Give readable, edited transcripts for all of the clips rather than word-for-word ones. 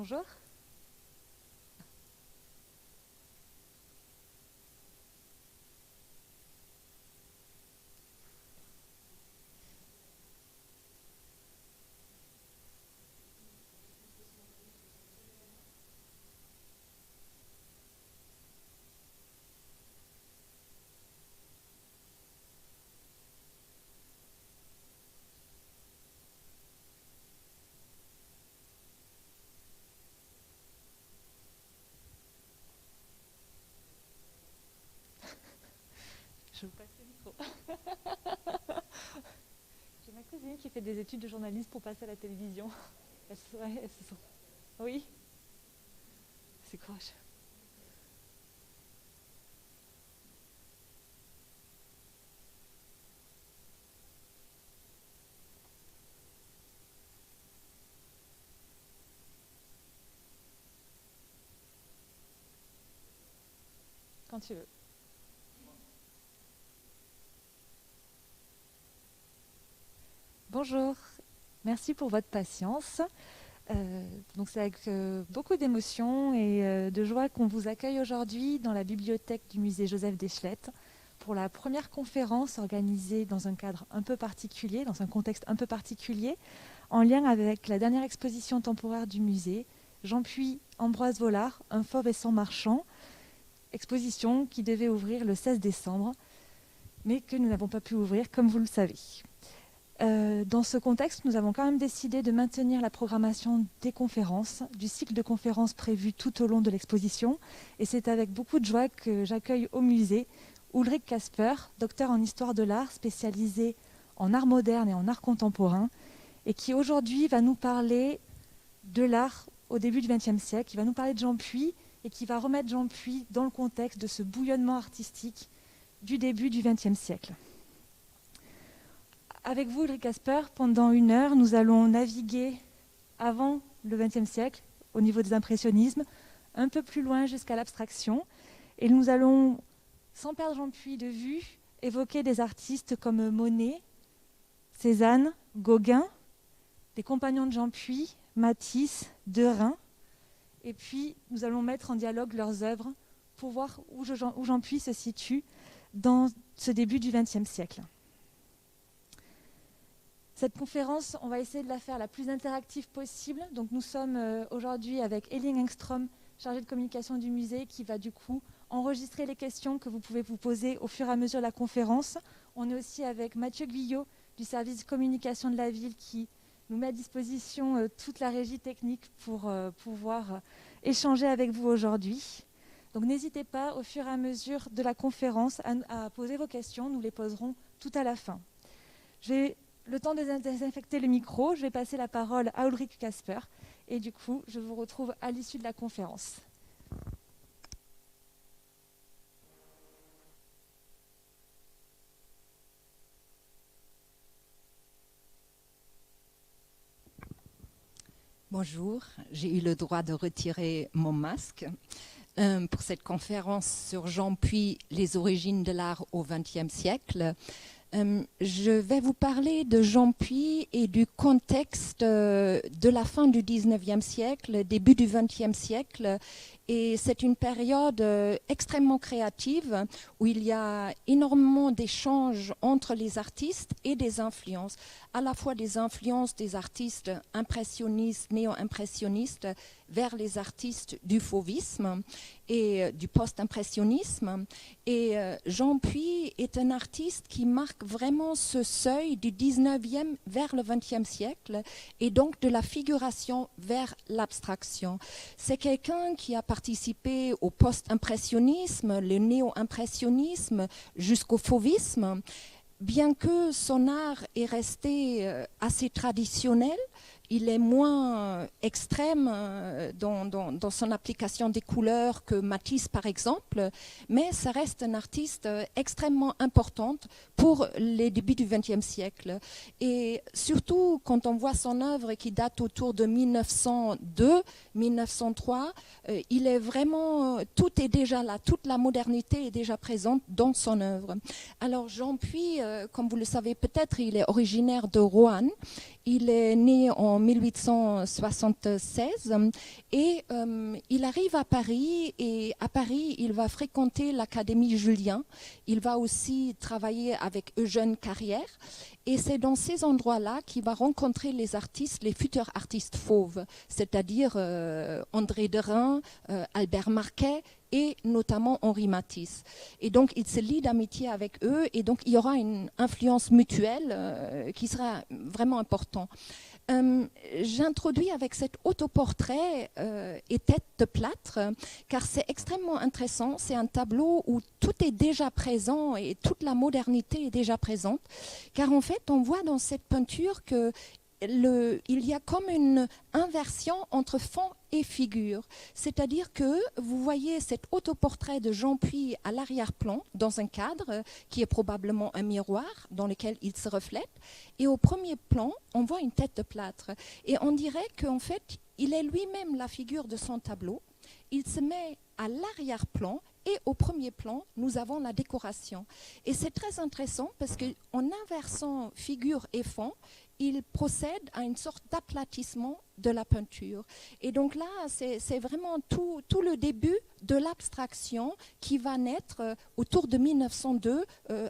Bonjour. Je vous passe le micro. J'ai ma cousine qui fait des études de journaliste pour passer à la télévision. Ouais, oui, c'est courageux. Quand tu veux. Bonjour, merci pour votre patience. Donc c'est avec beaucoup d'émotion et de joie qu'on vous accueille aujourd'hui dans la bibliothèque du musée Joseph Deschlettes pour la première conférence organisée dans un cadre un peu particulier, dans un contexte un peu particulier, en lien avec la dernière exposition temporaire du musée, Jean Puy, Ambroise Vollard, Un fauve et son marchand, exposition qui devait ouvrir le 16 décembre, mais que nous n'avons pas pu ouvrir, comme vous le savez. Dans ce contexte, nous avons quand même décidé de maintenir la programmation des conférences, du cycle de conférences prévu tout au long de l'exposition. Et c'est avec beaucoup de joie que j'accueille au musée Ulrich Kasper, docteur en histoire de l'art, spécialisé en art moderne et en art contemporain, et qui aujourd'hui va nous parler de l'art au début du XXe siècle. Il va nous parler de Jean Puy et qui va remettre Jean Puy dans le contexte de ce bouillonnement artistique du début du XXe siècle. Avec vous, Ulrich Kasper, pendant 1 heure, nous allons naviguer avant le XXe siècle, au niveau des impressionnismes, un peu plus loin jusqu'à l'abstraction. Et nous allons, sans perdre Jean Puy de vue, évoquer des artistes comme Monet, Cézanne, Gauguin, des compagnons de Jean Puy, Matisse, Derain. Et puis, nous allons mettre en dialogue leurs œuvres pour voir où Jean Puy se situe dans ce début du XXe siècle. Cette conférence, on va essayer de la faire la plus interactive possible. Donc nous sommes aujourd'hui avec Elling Engström, chargée de communication du musée, qui va du coup enregistrer les questions que vous pouvez vous poser au fur et à mesure de la conférence. On est aussi avec Mathieu Guyot du service de communication de la ville qui nous met à disposition toute la régie technique pour pouvoir échanger avec vous aujourd'hui. Donc n'hésitez pas au fur et à mesure de la conférence à poser vos questions. Nous les poserons tout à la fin. Le temps de désinfecter le micro, je vais passer la parole à Ulrich Kasper et du coup, je vous retrouve à l'issue de la conférence. Bonjour, j'ai eu le droit de retirer mon masque pour cette conférence sur Jean Puy, les origines de l'art au XXe siècle. Je vais vous parler de Jean Puy et du contexte de la fin du XIXe siècle, début du XXe siècle. Et c'est une période extrêmement créative où il y a énormément d'échanges entre les artistes et des influences, à la fois des influences des artistes impressionnistes, néo-impressionnistes vers les artistes du fauvisme et du post-impressionnisme. Et Jean Puy est un artiste qui marque vraiment ce seuil du 19e vers le 20e siècle et donc de la figuration vers l'abstraction. C'est quelqu'un qui a participé au post-impressionnisme, le néo-impressionnisme jusqu'au fauvisme. Bien que son art est resté assez traditionnel, il est moins extrême dans son application des couleurs que Matisse, par exemple, mais ça reste un artiste extrêmement important pour les débuts du XXe siècle. Et surtout, quand on voit son œuvre qui date autour de 1902-1903, il est vraiment, tout est déjà là, toute la modernité est déjà présente dans son œuvre. Alors Jean Puy, comme vous le savez peut-être, il est originaire de Roanne. Il est né en en 1876 et il arrive à Paris et à Paris, il va fréquenter l'Académie Jullien. Il va aussi travailler avec Eugène Carrière et c'est dans ces endroits-là qu'il va rencontrer les artistes, les futurs artistes fauves, c'est-à-dire André Derain, Albert Marquet et notamment Henri Matisse. Et donc, il se lie d'amitié avec eux et donc il y aura une influence mutuelle qui sera vraiment importante. J'introduis avec cet autoportrait et tête de plâtre, car c'est extrêmement intéressant. C'est un tableau où tout est déjà présent et toute la modernité est déjà présente, car en fait, on voit dans cette peinture que il y a comme une inversion entre fond et figure. C'est-à-dire que vous voyez cet autoportrait de Jean Puy à l'arrière-plan, dans un cadre qui est probablement un miroir dans lequel il se reflète. Et au premier plan, on voit une tête de plâtre. Et on dirait qu'en fait, il est lui-même la figure de son tableau. Il se met à l'arrière-plan et au premier plan, nous avons la décoration. Et c'est très intéressant parce qu'en inversant figure et fond, il procède à une sorte d'aplatissement de la peinture. Et donc là, c'est vraiment tout le début de l'abstraction qui va naître autour de 1902,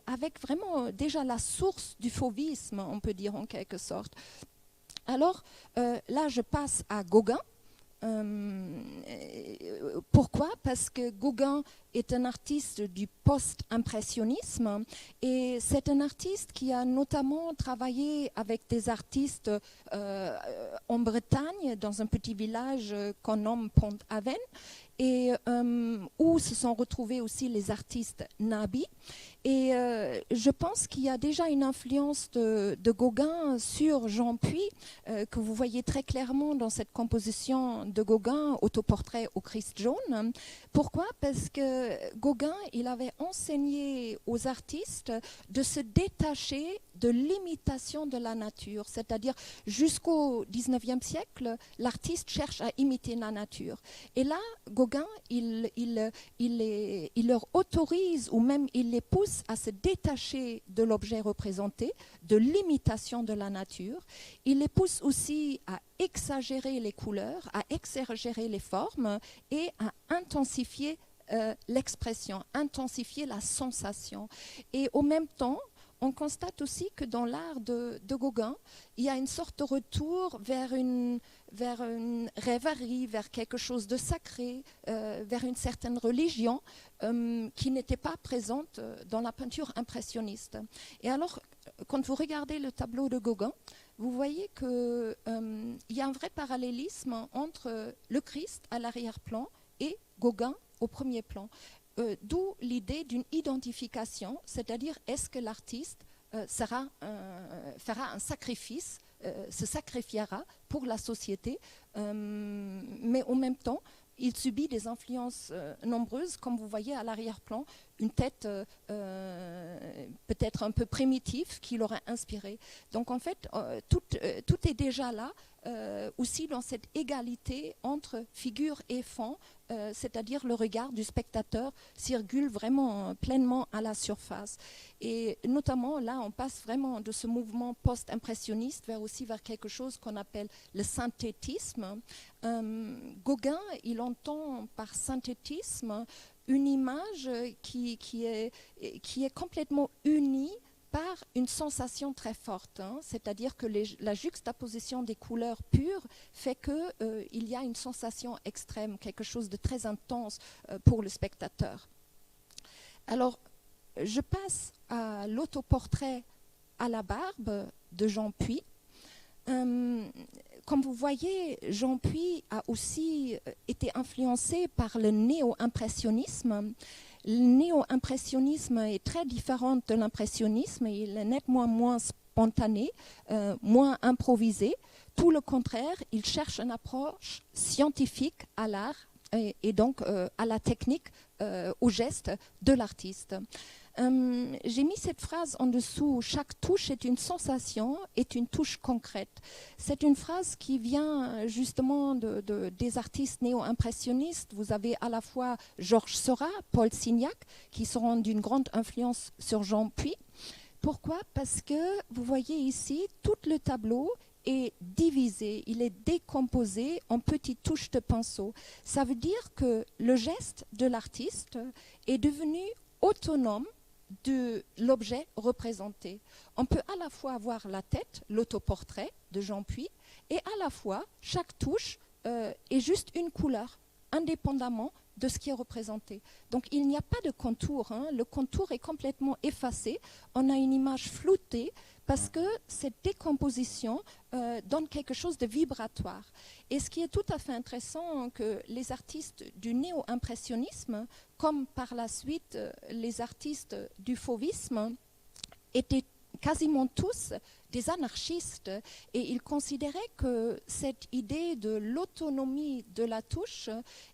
avec vraiment déjà la source du fauvisme, on peut dire en quelque sorte. Alors là, je passe à Gauguin. Pourquoi? Parce que Gauguin est un artiste du post-impressionnisme et c'est un artiste qui a notamment travaillé avec des artistes en Bretagne, dans un petit village qu'on nomme Pont-Aven, et où se sont retrouvés aussi les artistes Nabi. Et je pense qu'il y a déjà une influence de Gauguin sur Jean Puy, que vous voyez très clairement dans cette composition de Gauguin, autoportrait au Christ jaune. Pourquoi? Parce que Gauguin, il avait enseigné aux artistes de se détacher de l'imitation de la nature, c'est-à-dire jusqu'au 19e siècle, l'artiste cherche à imiter la nature. Et là, Gauguin, il leur autorise ou même il les pousse à se détacher de l'objet représenté, de l'imitation de la nature. Il les pousse aussi à exagérer les couleurs, à exagérer les formes et à intensifier l'expression, intensifier la sensation. Et au même temps, on constate aussi que dans l'art de Gauguin, il y a une sorte de retour vers une rêverie, vers quelque chose de sacré, vers une certaine religion qui n'était pas présente dans la peinture impressionniste. Et alors, quand vous regardez le tableau de Gauguin, vous voyez qu'il y a un vrai parallélisme entre le Christ à l'arrière-plan et Gauguin au premier plan. D'où l'idée d'une identification, c'est-à-dire est-ce que l'artiste fera un sacrifice, se sacrifiera pour la société, mais en même temps, il subit des influences nombreuses, comme vous voyez à l'arrière-plan, une tête peut-être un peu primitive qui l'aurait inspiré. Donc en fait, tout est déjà là, aussi dans cette égalité entre figure et fond, c'est-à-dire le regard du spectateur circule vraiment pleinement à la surface. Et notamment, là, on passe vraiment de ce mouvement post-impressionniste vers quelque chose qu'on appelle le synthétisme. Gauguin, il entend par synthétisme une image qui est complètement unie par une sensation très forte, c'est-à-dire que la juxtaposition des couleurs pures fait qu'il y a une sensation extrême, quelque chose de très intense pour le spectateur. Alors, je passe à l'autoportrait à la barbe de Jean Puy. Comme vous voyez, Jean Puy a aussi été influencé par le néo-impressionnisme. Le néo-impressionnisme est très différent de l'impressionnisme, il est nettement moins spontané, moins improvisé. Tout le contraire, il cherche une approche scientifique à l'art et donc à la technique, au geste de l'artiste. J'ai mis cette phrase en dessous, chaque touche est une sensation, est une touche concrète. C'est une phrase qui vient justement des artistes néo-impressionnistes. Vous avez à la fois Georges Seurat, Paul Signac, qui seront d'une grande influence sur Jean Puy. Pourquoi? Parce que vous voyez ici, tout le tableau est divisé, il est décomposé en petites touches de pinceau. Ça veut dire que le geste de l'artiste est devenu autonome de l'objet représenté. On peut à la fois avoir la tête, l'autoportrait de Jean Puy, et à la fois, chaque touche est juste une couleur, indépendamment de ce qui est représenté. Donc il n'y a pas de contour, hein. Le contour est complètement effacé, on a une image floutée parce que cette décomposition donne quelque chose de vibratoire. Et ce qui est tout à fait intéressant, que les artistes du néo-impressionnisme, comme par la suite les artistes du fauvisme, étaient quasiment tous des anarchistes, et ils considéraient que cette idée de l'autonomie de la touche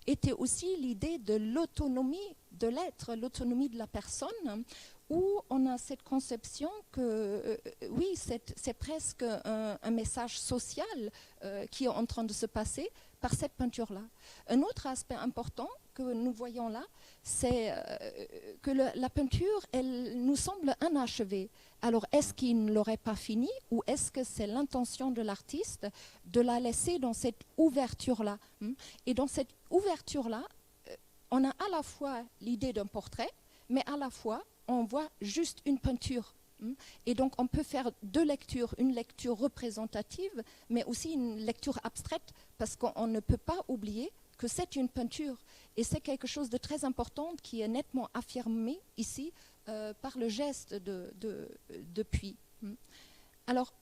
était aussi l'idée de l'autonomie de l'être, l'autonomie de la personne, où on a cette conception que, oui, c'est presque un message social qui est en train de se passer par cette peinture-là. Un autre aspect important que nous voyons là, c'est que la peinture, elle nous semble inachevée. Alors, est-ce qu'il ne l'aurait pas fini, ou est-ce que c'est l'intention de l'artiste de la laisser dans cette ouverture-là? Et dans cette ouverture-là, on a à la fois l'idée d'un portrait, mais à la fois, on voit juste une peinture. Et donc, on peut faire deux lectures, une lecture représentative, mais aussi une lecture abstraite, parce qu'on ne peut pas oublier que c'est une peinture. Et c'est quelque chose de très important qui est nettement affirmé ici par le geste de Puy. Alors,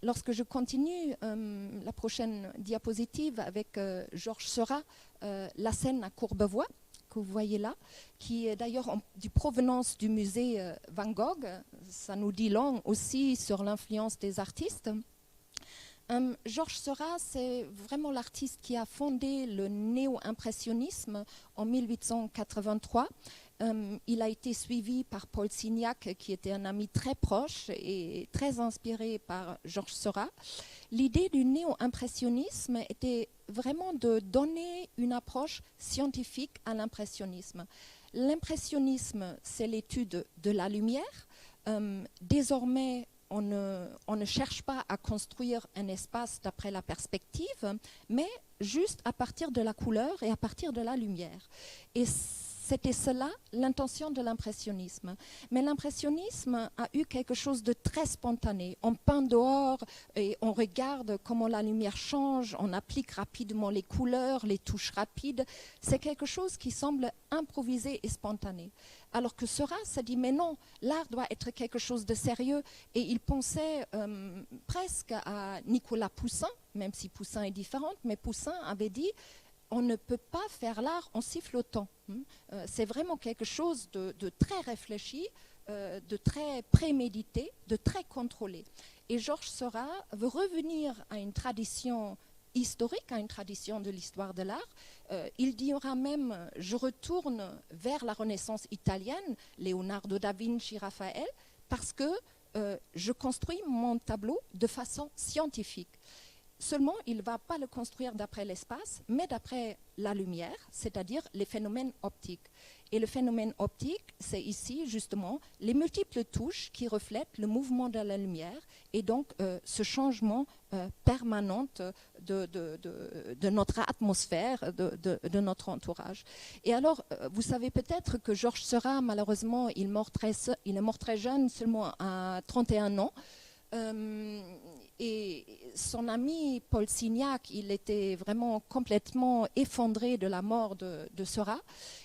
lorsque je continue la prochaine diapositive avec Georges Seurat, la scène à Courbevoie, que vous voyez là, qui est d'ailleurs du provenance du musée Van Gogh. Ça nous dit long aussi sur l'influence des artistes. Georges Seurat, c'est vraiment l'artiste qui a fondé le néo-impressionnisme en 1883. Il a été suivi par Paul Signac, qui était un ami très proche et très inspiré par Georges Seurat. L'idée du néo-impressionnisme était vraiment de donner une approche scientifique à l'impressionnisme. L'impressionnisme, c'est l'étude de la lumière. Désormais, on ne cherche pas à construire un espace d'après la perspective, mais juste à partir de la couleur et à partir de la lumière. Et c'était cela l'intention de l'impressionnisme. Mais l'impressionnisme a eu quelque chose de très spontané. On peint dehors et on regarde comment la lumière change, on applique rapidement les couleurs, les touches rapides. C'est quelque chose qui semble improvisé et spontané. Alors que Seurat s'est dit, mais non, l'art doit être quelque chose de sérieux. Et il pensait presque à Nicolas Poussin, même si Poussin est différent, mais Poussin avait dit, on ne peut pas faire l'art en sifflotant. C'est vraiment quelque chose de très réfléchi, de très prémédité, de très contrôlé. Et Georges Seurat veut revenir à une tradition historique, à une tradition de l'histoire de l'art. Il dira même, je retourne vers la Renaissance italienne, Leonardo da Vinci, Raphaël, parce que je construis mon tableau de façon scientifique. Seulement, il ne va pas le construire d'après l'espace, mais d'après la lumière, c'est-à-dire les phénomènes optiques. Et le phénomène optique, c'est ici justement les multiples touches qui reflètent le mouvement de la lumière et donc ce changement permanent de notre atmosphère, de notre entourage. Et alors, vous savez peut-être que Georges Seurat, malheureusement, il est mort très jeune, seulement à 31 ans. Et son ami Paul Signac, il était vraiment complètement effondré de la mort de Seurat.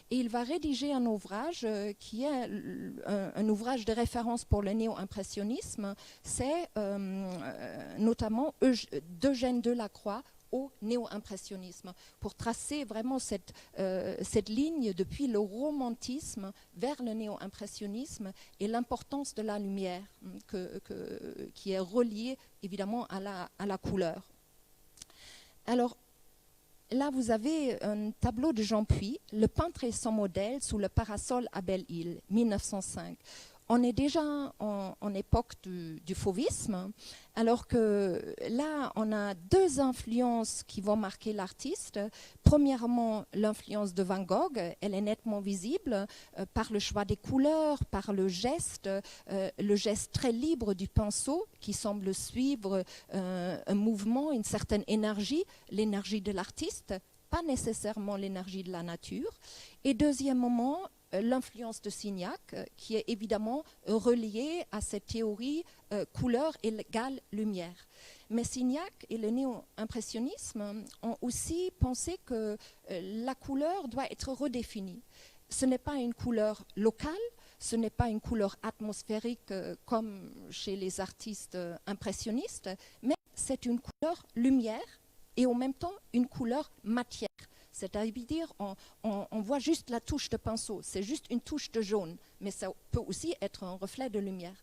Et il va rédiger un ouvrage qui est un ouvrage de référence pour le néo-impressionnisme. C'est notamment d'Eugène Delacroix au néo-impressionnisme, pour tracer vraiment cette ligne depuis le romantisme vers le néo-impressionnisme et l'importance de la lumière qui est reliée évidemment à la couleur. Alors, là, vous avez un tableau de Jean Puy, Le peintre et son modèle sous le parasol à Belle-Île, 1905. on est déjà en époque du fauvisme, alors que là, on a deux influences qui vont marquer l'artiste. Premièrement, l'influence de Van Gogh, elle est nettement visible par le choix des couleurs, par le geste très libre du pinceau qui semble suivre un mouvement, une certaine énergie, l'énergie de l'artiste, pas nécessairement l'énergie de la nature. Et deuxièmement, l'influence de Signac, qui est évidemment reliée à cette théorie couleur égale lumière. Mais Signac et le néo-impressionnisme ont aussi pensé que la couleur doit être redéfinie. Ce n'est pas une couleur locale, ce n'est pas une couleur atmosphérique comme chez les artistes impressionnistes, mais c'est une couleur lumière et en même temps une couleur matière. C'est-à-dire, on voit juste la touche de pinceau, c'est juste une touche de jaune, mais ça peut aussi être un reflet de lumière.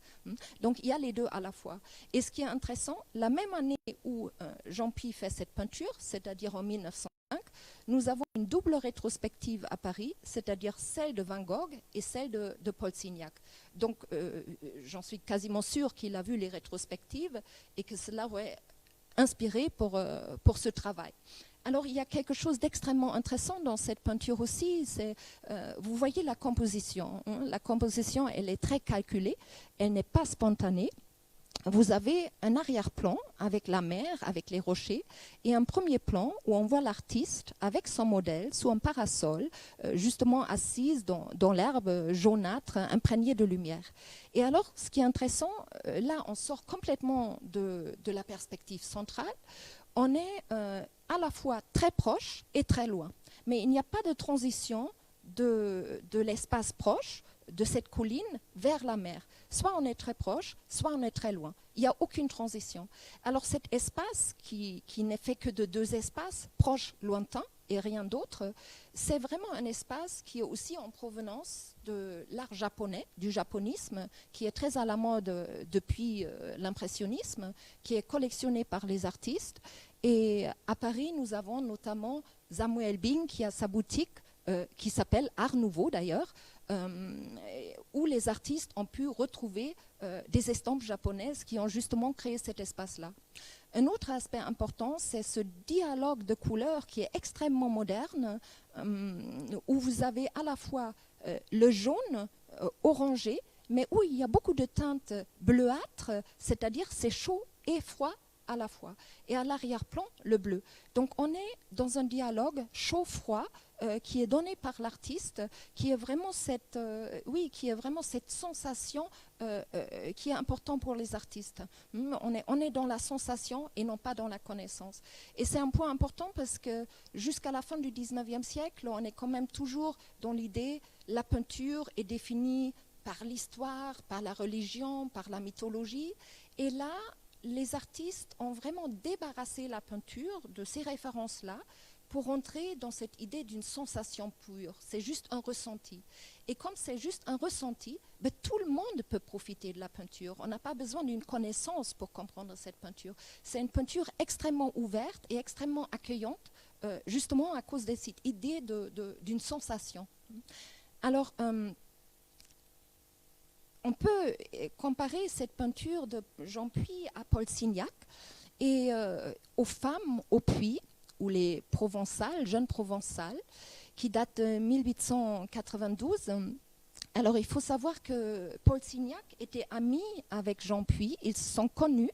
Donc, il y a les deux à la fois. Et ce qui est intéressant, la même année où Jean-Pi fait cette peinture, c'est-à-dire en 1905, nous avons une double rétrospective à Paris, c'est-à-dire celle de Van Gogh et celle de Paul Signac. Donc, j'en suis quasiment sûre qu'il a vu les rétrospectives et que cela aurait inspiré pour ce travail. Alors, il y a quelque chose d'extrêmement intéressant dans cette peinture aussi, vous voyez la composition. La composition, elle est très calculée, elle n'est pas spontanée. Vous avez un arrière-plan avec la mer, avec les rochers, et un premier plan où on voit l'artiste avec son modèle sous un parasol, justement assise dans l'herbe jaunâtre, imprégnée de lumière. Et alors, ce qui est intéressant, là, on sort complètement de la perspective centrale. On est à la fois très proche et très loin. Mais il n'y a pas de transition de l'espace proche, de cette colline, vers la mer. Soit on est très proche, soit on est très loin. Il n'y a aucune transition. Alors cet espace, qui n'est fait que de deux espaces, proche, lointain, et rien d'autre, c'est vraiment un espace qui est aussi en provenance de l'art japonais, du japonisme, qui est très à la mode depuis l'impressionnisme, qui est collectionné par les artistes. Et à Paris, nous avons notamment Samuel Bing qui a sa boutique, qui s'appelle Art Nouveau d'ailleurs, où les artistes ont pu retrouver des estampes japonaises qui ont justement créé cet espace-là. Un autre aspect important, c'est ce dialogue de couleurs qui est extrêmement moderne, où vous avez à la fois le jaune, orangé, mais où il y a beaucoup de teintes bleuâtres, c'est-à-dire c'est chaud et froid à la fois. Et à l'arrière-plan, le bleu. Donc on est dans un dialogue chaud-froid qui est donné par l'artiste, qui est vraiment cette sensation qui est importante pour les artistes. On est dans la sensation et non pas dans la connaissance. Et c'est un point important parce que jusqu'à la fin du 19e siècle, on est quand même toujours dans l'idée, la peinture est définie par l'histoire, par la religion, par la mythologie. Et là, les artistes ont vraiment débarrassé la peinture de ces références-là pour entrer dans cette idée d'une sensation pure. C'est juste un ressenti. Et comme c'est juste un ressenti, ben, tout le monde peut profiter de la peinture. On n'a pas besoin d'une connaissance pour comprendre cette peinture. C'est une peinture extrêmement ouverte et extrêmement accueillante, justement à cause de cette idée d'une sensation. Alors, on peut comparer cette peinture de Jean-Pi à Paul Signac et aux femmes au puits, ou les Provençales, jeunes Provençales, qui datent de 1892. Alors, il faut savoir que Paul Signac était ami avec Jean-Pi, ils se sont connus,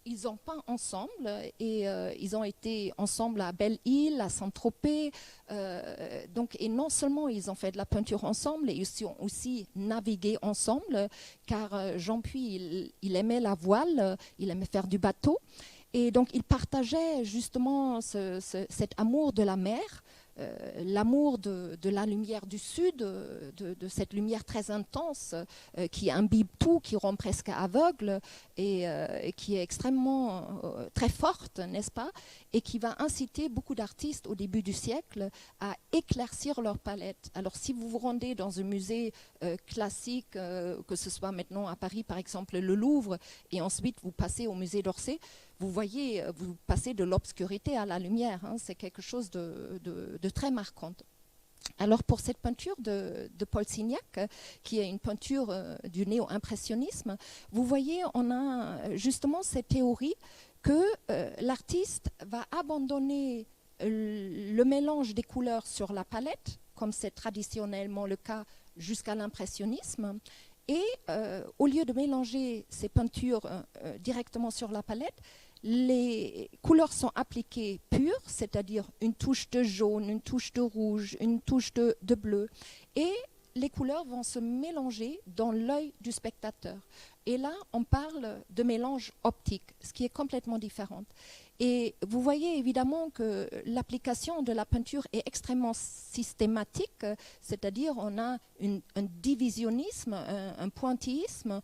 ils ont peint ensemble et ils ont été ensemble à Belle-Île, à Saint-Tropez. Et non seulement ils ont fait de la peinture ensemble, et ils ont aussi navigué ensemble, car Jean-Pi, il aimait la voile, il aimait faire du bateau. Et donc, ils partageaient justement cet amour de la mer, l'amour de la lumière du sud, de cette lumière très intense qui imbibe tout, qui rend presque aveugle et qui est extrêmement très forte, n'est-ce pas? Et qui va inciter beaucoup d'artistes au début du siècle à éclaircir leur palette. Alors si vous vous rendez dans un musée classique, que ce soit maintenant à Paris par exemple le Louvre, et ensuite vous passez au musée d'Orsay, vous voyez, vous passez de l'obscurité à la lumière, hein, c'est quelque chose de très marquant. Alors pour cette peinture de Paul Signac, qui est une peinture du néo-impressionnisme, vous voyez, on a justement cette théorie que l'artiste va abandonner le mélange des couleurs sur la palette, comme c'est traditionnellement le cas jusqu'à l'impressionnisme, et au lieu de mélanger ces peintures directement sur la palette, les couleurs sont appliquées pures, c'est-à-dire une touche de jaune, une touche de rouge, une touche de bleu, et les couleurs vont se mélanger dans l'œil du spectateur. Et là, on parle de mélange optique, ce qui est complètement différent. Et vous voyez évidemment que l'application de la peinture est extrêmement systématique, c'est-à-dire on a un divisionnisme, un pointillisme.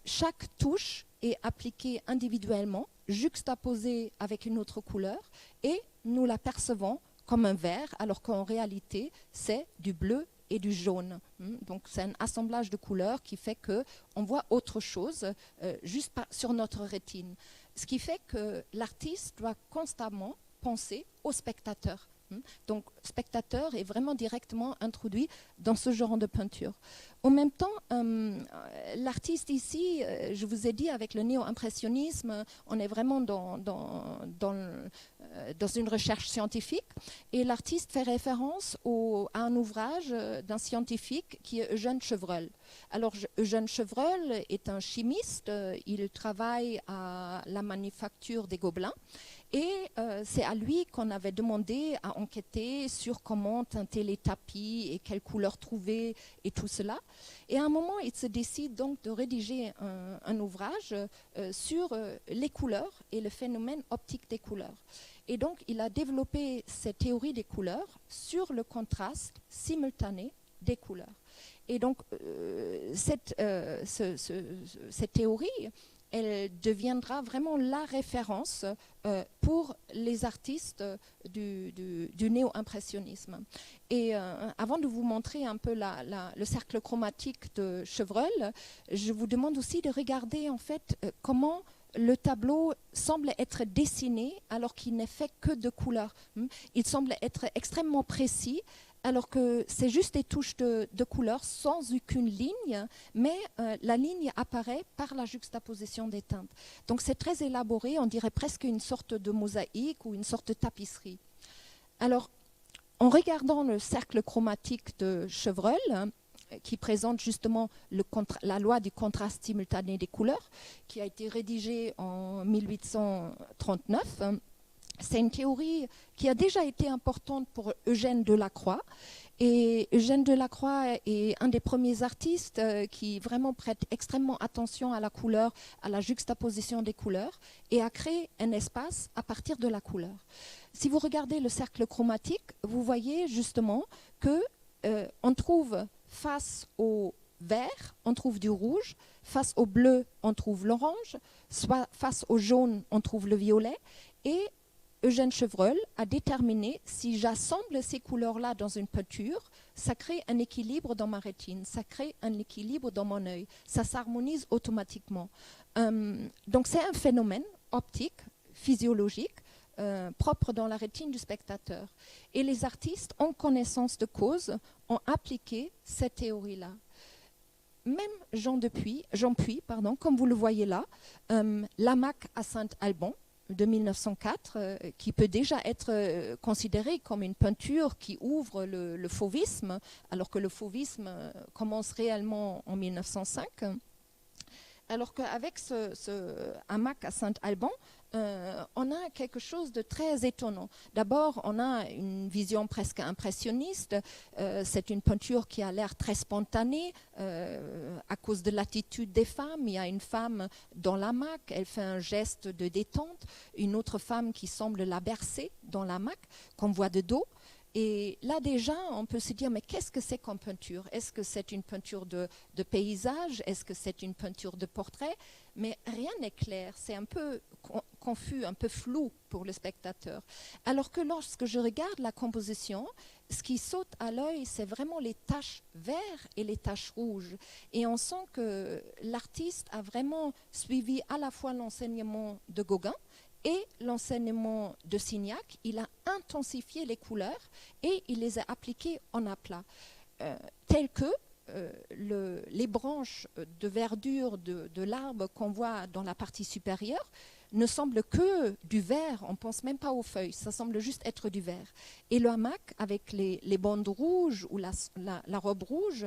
Chaque touche est appliquée individuellement, juxtaposée avec une autre couleur, et nous la percevons comme un vert, alors qu'en réalité, c'est du bleu et du jaune. Donc c'est un assemblage de couleurs qui fait qu'on voit autre chose juste sur notre rétine. Ce qui fait que l'artiste doit constamment penser au spectateur. Donc, spectateur est vraiment directement introduit dans ce genre de peinture. En même temps, l'artiste ici, je vous ai dit, avec le néo-impressionnisme, on est vraiment dans une recherche scientifique. Et l'artiste fait référence à un ouvrage d'un scientifique qui est Eugène Chevreul. Alors, Eugène Chevreul est un chimiste. Il travaille à la manufacture des Gobelins. Et c'est à lui qu'on avait demandé à enquêter sur comment teinter les tapis et quelles couleurs trouver et tout cela. Et à un moment, il se décide donc de rédiger un ouvrage sur les couleurs et le phénomène optique des couleurs. Et donc, il a développé cette théorie des couleurs sur le contraste simultané des couleurs. Et donc, cette théorie, elle deviendra vraiment la référence pour les artistes du néo-impressionnisme. Et avant de vous montrer un peu le cercle chromatique de Chevreul, je vous demande aussi de regarder en fait comment le tableau semble être dessiné alors qu'il n'est fait que de couleurs. Il semble être extrêmement précis, alors que c'est juste des touches de couleurs sans aucune ligne, mais la ligne apparaît par la juxtaposition des teintes. Donc c'est très élaboré, on dirait presque une sorte de mosaïque ou une sorte de tapisserie. Alors, en regardant le cercle chromatique de Chevreul, qui présente justement la loi du contraste simultané des couleurs, qui a été rédigée en 1839, c'est une théorie qui a déjà été importante pour Eugène Delacroix. Et Eugène Delacroix est un des premiers artistes qui vraiment prête extrêmement attention à la couleur, à la juxtaposition des couleurs, et a créé un espace à partir de la couleur. Si vous regardez le cercle chromatique, vous voyez justement qu'on trouve face au vert, on trouve du rouge, face au bleu, on trouve l'orange, soit face au jaune, on trouve le violet, et Eugène Chevreul a déterminé si j'assemble ces couleurs-là dans une peinture, ça crée un équilibre dans ma rétine, ça crée un équilibre dans mon œil, ça s'harmonise automatiquement. Donc c'est un phénomène optique, physiologique, propre dans la rétine du spectateur. Et les artistes, en connaissance de cause, ont appliqué cette théorie-là. Même Jean Puy, comme vous le voyez là, Lamaque à Saint-Alban, de 1904, qui peut déjà être considéré comme une peinture qui ouvre le fauvisme, alors que le fauvisme commence réellement en 1905. Alors qu'avec ce hamac à Saint-Alban, on a quelque chose de très étonnant. D'abord, on a une vision presque impressionniste. C'est une peinture qui a l'air très spontanée à cause de l'attitude des femmes. Il y a une femme dans l'hamac, elle fait un geste de détente. Une autre femme qui semble la bercer dans l'hamac, qu'on voit de dos. Et là déjà, on peut se dire, mais qu'est-ce que c'est comme peinture? Est-ce que c'est une peinture de paysage? Est-ce que c'est une peinture de portrait? Mais rien n'est clair, c'est un peu confus, un peu flou pour le spectateur. Alors que lorsque je regarde la composition, ce qui saute à l'œil, c'est vraiment les taches vertes et les taches rouges. Et on sent que l'artiste a vraiment suivi à la fois l'enseignement de Gauguin et l'enseignement de Signac, il a intensifié les couleurs et il les a appliquées en aplat, telles que les branches de verdure de l'arbre qu'on voit dans la partie supérieure ne semblent que du vert, on ne pense même pas aux feuilles, ça semble juste être du vert. Et le hamac, avec les bandes rouges ou la robe rouge,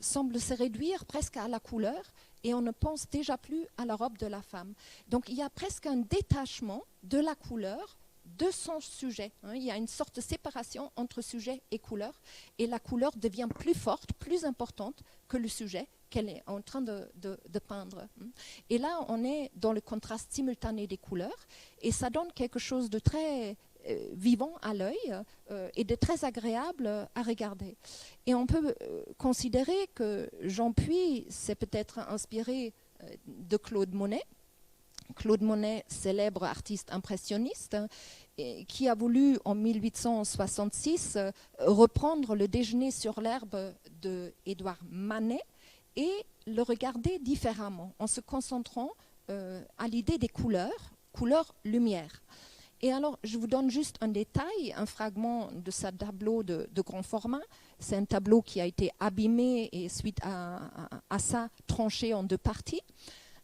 semble se réduire presque à la couleur et on ne pense déjà plus à la robe de la femme. Donc il y a presque un détachement de la couleur de son sujet. Il y a une sorte de séparation entre sujet et couleur, et la couleur devient plus forte, plus importante que le sujet qu'elle est en train de peindre. Et là, on est dans le contraste simultané des couleurs, et ça donne quelque chose de très vivant à l'œil et de très agréable à regarder. Et on peut considérer que Jean Puy s'est peut-être inspiré de Claude Monet. Claude Monet, célèbre artiste impressionniste, qui a voulu en 1866 reprendre le déjeuner sur l'herbe d'Édouard Manet et le regarder différemment, en se concentrant à l'idée des couleurs lumière. Et alors, je vous donne juste un détail, un fragment de ce tableau de grand format. C'est un tableau qui a été abîmé et suite à ça, tranché en deux parties.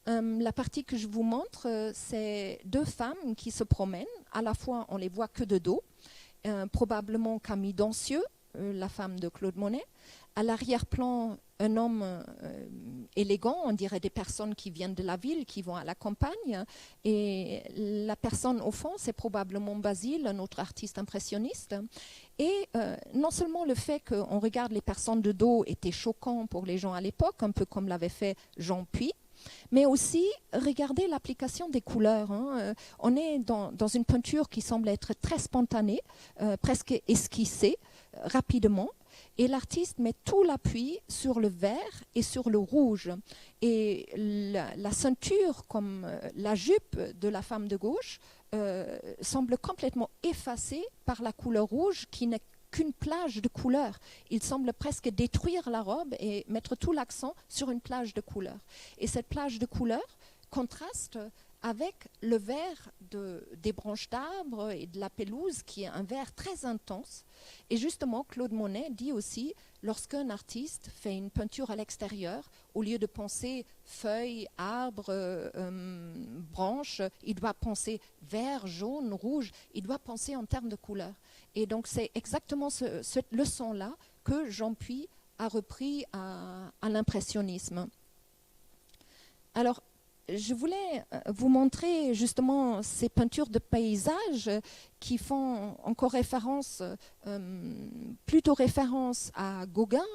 La partie que je vous montre, c'est deux femmes qui se promènent. À la fois, on les voit que de dos. Probablement Camille Dancieux, la femme de Claude Monet. À l'arrière-plan, un homme élégant, on dirait des personnes qui viennent de la ville, qui vont à la campagne. Et la personne au fond, c'est probablement Basile, un autre artiste impressionniste. Et non seulement le fait qu'on regarde les personnes de dos était choquant pour les gens à l'époque, un peu comme l'avait fait Jean Puy, mais aussi regarder l'application des couleurs. On est dans une peinture qui semble être très spontanée, presque esquissée, rapidement. Et l'artiste met tout l'appui sur le vert et sur le rouge. Et la ceinture, comme la jupe de la femme de gauche, semble complètement effacée par la couleur rouge qui n'est qu'une plage de couleurs. Il semble presque détruire la robe et mettre tout l'accent sur une plage de couleurs. Et cette plage de couleurs contraste avec le vert des branches d'arbres et de la pelouse, qui est un vert très intense. Et justement, Claude Monet dit aussi, lorsqu'un artiste fait une peinture à l'extérieur, au lieu de penser feuilles, arbres, branches, il doit penser vert, jaune, rouge, il doit penser en termes de couleurs. Et donc c'est exactement cette leçon-là que Jean Puy a repris à l'impressionnisme. Alors, je voulais vous montrer justement ces peintures de paysages qui font encore référence, plutôt référence à Gauguin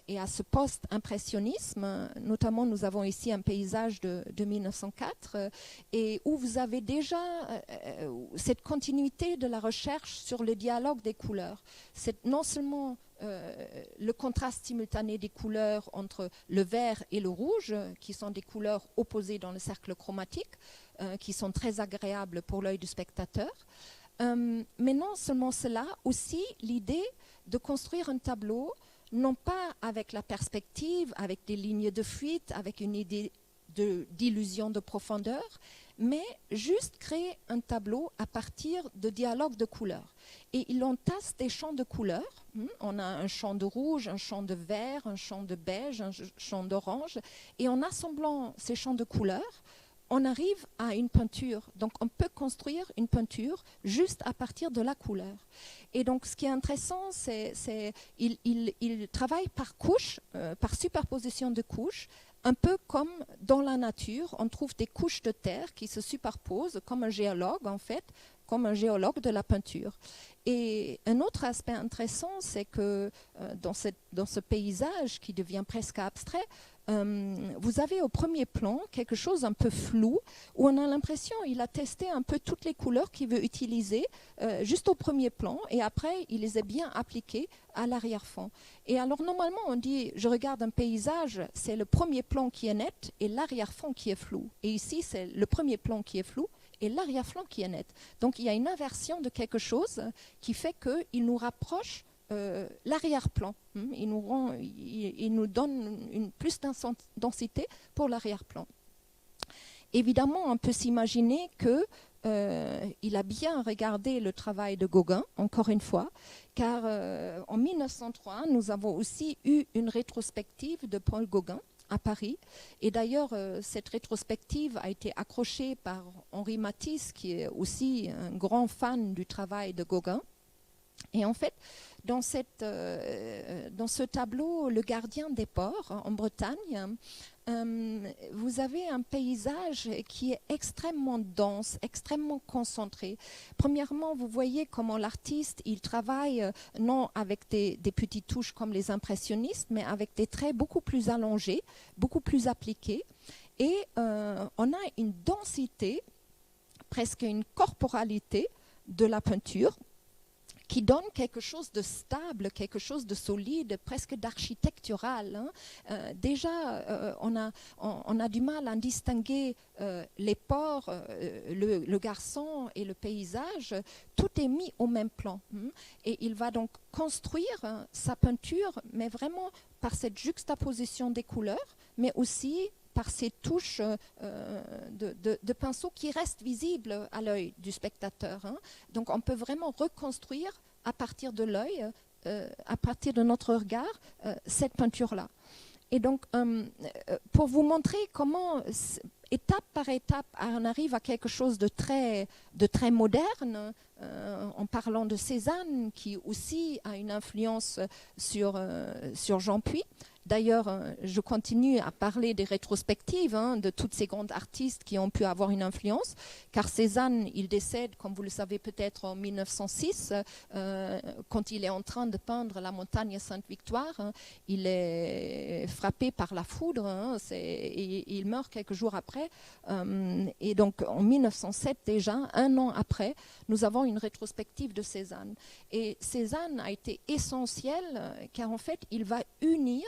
et à ce post-impressionnisme. Notamment, nous avons ici un paysage de 1904 et où vous avez déjà cette continuité de la recherche sur le dialogue des couleurs. C'est non seulement le contraste simultané des couleurs entre le vert et le rouge, qui sont des couleurs opposées dans le cercle chromatique, qui sont très agréables pour l'œil du spectateur. Mais non seulement cela, aussi l'idée de construire un tableau, non pas avec la perspective, avec des lignes de fuite, avec une idée d'illusion de profondeur, mais juste créer un tableau à partir de dialogues de couleurs. Et il entasse des champs de couleurs. On a un champ de rouge, un champ de vert, un champ de beige, un champ d'orange. Et en assemblant ces champs de couleurs, on arrive à une peinture. Donc on peut construire une peinture juste à partir de la couleur. Et donc ce qui est intéressant, c'est qu'il travaille par couches, par superposition de couches, un peu comme dans la nature, on trouve des couches de terre qui se superposent comme un géologue en fait, comme un géologue de la peinture. Et un autre aspect intéressant, c'est que dans ce paysage qui devient presque abstrait, vous avez au premier plan quelque chose un peu flou, où on a l'impression qu'il a testé un peu toutes les couleurs qu'il veut utiliser, juste au premier plan, et après il les a bien appliquées à l'arrière-fond. Et alors normalement on dit, je regarde un paysage, c'est le premier plan qui est net et l'arrière-fond qui est flou. Et ici c'est le premier plan qui est flou et l'arrière-plan qui est net. Donc il y a une inversion de quelque chose qui fait qu'il nous rapproche l'arrière-plan. Il nous donne plus de densité pour l'arrière-plan. évidemment, on peut s'imaginer que il a bien regardé le travail de Gauguin, encore une fois, car en 1903, nous avons aussi eu une rétrospective de Paul Gauguin à Paris. Et d'ailleurs, cette rétrospective a été accrochée par Henri Matisse, qui est aussi un grand fan du travail de Gauguin. Et en fait, dans ce tableau, Le gardien des ports, en Bretagne, vous avez un paysage qui est extrêmement dense, extrêmement concentré. Premièrement, vous voyez comment l'artiste, il travaille non avec des petites touches comme les impressionnistes, mais avec des traits beaucoup plus allongés, beaucoup plus appliqués. Et on a une densité, presque une corporalité de la peinture, qui donne quelque chose de stable, quelque chose de solide, presque d'architectural. Hein. Déjà, on a du mal à distinguer les ports, le garçon et le paysage. Tout est mis au même plan. Hein. Et il va donc construire sa peinture, mais vraiment par cette juxtaposition des couleurs, mais aussi par ces touches de pinceau qui restent visibles à l'œil du spectateur. Hein. Donc on peut vraiment reconstruire à partir de l'œil, à partir de notre regard, cette peinture-là. Et donc, pour vous montrer comment, étape par étape, on arrive à quelque chose de très moderne, en parlant de Cézanne, qui aussi a une influence sur Jean Puy. D'ailleurs, je continue à parler des rétrospectives de toutes ces grandes artistes qui ont pu avoir une influence, car Cézanne, il décède, comme vous le savez peut-être, en 1906, quand il est en train de peindre la montagne Sainte-Victoire. Il est frappé par la foudre, et il meurt quelques jours après. Et donc, en 1907 déjà, un an après, nous avons une rétrospective de Cézanne. Et Cézanne a été essentiel, car en fait, il va unir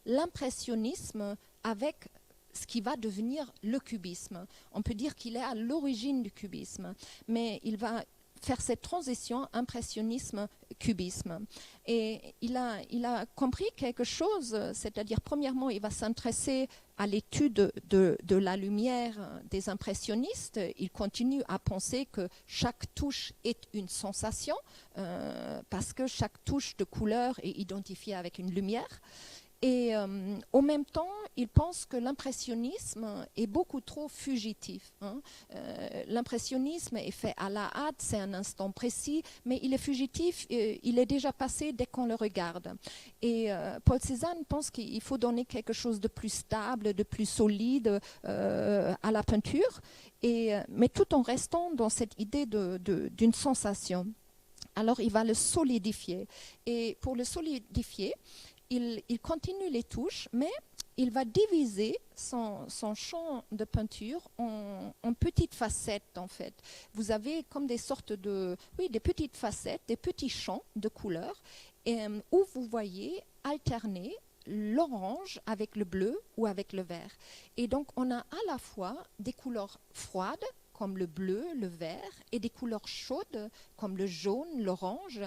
l'impressionnisme avec ce qui va devenir le cubisme. On peut dire qu'il est à l'origine du cubisme, mais il va faire cette transition impressionnisme-cubisme. Et il a compris quelque chose, c'est-à-dire, premièrement, il va s'intéresser à l'étude de la lumière des impressionnistes. Il continue à penser que chaque touche est une sensation, parce que chaque touche de couleur est identifiée avec une lumière. Et en même temps, il pense que l'impressionnisme est beaucoup trop fugitif. Hein. L'impressionnisme est fait à la hâte, c'est un instant précis, mais il est fugitif, il est déjà passé dès qu'on le regarde. Et Paul Cézanne pense qu'il faut donner quelque chose de plus stable, de plus solide à la peinture, mais tout en restant dans cette idée d'une sensation. Alors il va le solidifier. Et pour le solidifier, il continue les touches, mais il va diviser son champ de peinture en petites facettes, en fait. Vous avez comme des sortes des petites facettes, des petits champs de couleurs, où vous voyez alterner l'orange avec le bleu ou avec le vert. Et donc, on a à la fois des couleurs froides, comme le bleu, le vert, et des couleurs chaudes, comme le jaune, l'orange,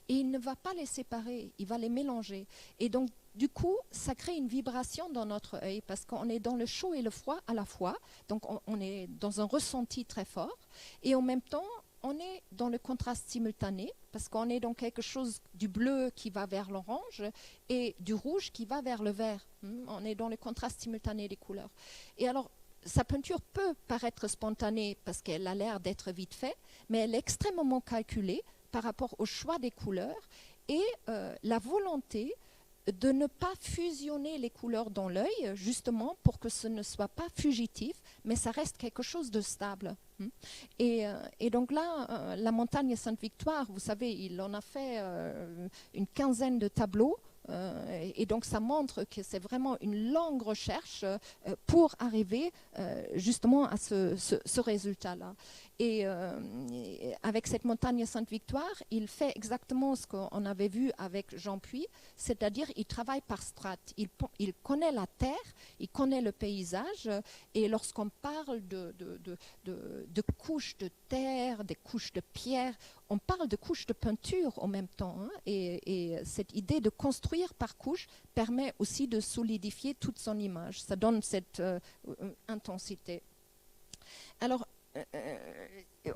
et il ne va pas les séparer, il va les mélanger. Et donc, du coup, ça crée une vibration dans notre œil, parce qu'on est dans le chaud et le froid à la fois, donc on est dans un ressenti très fort, et en même temps, on est dans le contraste simultané, parce qu'on est dans quelque chose du bleu qui va vers l'orange, et du rouge qui va vers le vert. On est dans le contraste simultané des couleurs. Et alors, sa peinture peut paraître spontanée parce qu'elle a l'air d'être vite faite, mais elle est extrêmement calculée par rapport au choix des couleurs et la volonté de ne pas fusionner les couleurs dans l'œil, justement pour que ce ne soit pas fugitif, mais ça reste quelque chose de stable. Et donc là, la montagne Sainte-Victoire, vous savez, il en a fait une quinzaine de tableaux. Et donc ça montre que c'est vraiment une longue recherche pour arriver justement à ce résultat-là. Et avec cette montagne Sainte-Victoire, il fait exactement ce qu'on avait vu avec Jean Puy, c'est-à-dire il travaille par strates. Il connaît la terre, il connaît le paysage, et lorsqu'on parle de couches de terre, des couches de pierre, on parle de couches de peinture en même temps. Hein, et cette idée de construire par couches permet aussi de solidifier toute son image. Ça donne cette intensité. Alors,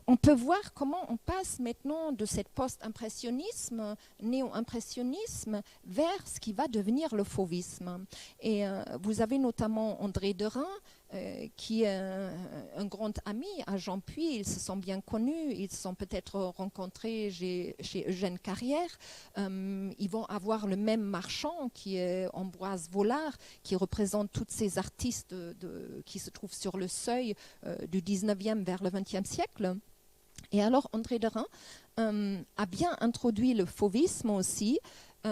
on peut voir comment on passe maintenant de cette post-impressionnisme, néo-impressionnisme, vers ce qui va devenir le fauvisme. Et vous avez notamment André Derain, qui est un grand ami à Jean Puy. Ils se sont bien connus, ils se sont peut-être rencontrés chez Eugène Carrière. Ils vont avoir le même marchand qui est Ambroise Vollard, qui représente tous ces artistes qui se trouvent sur le seuil du 19e vers le 20e siècle. Et alors André Derain a bien introduit le fauvisme aussi.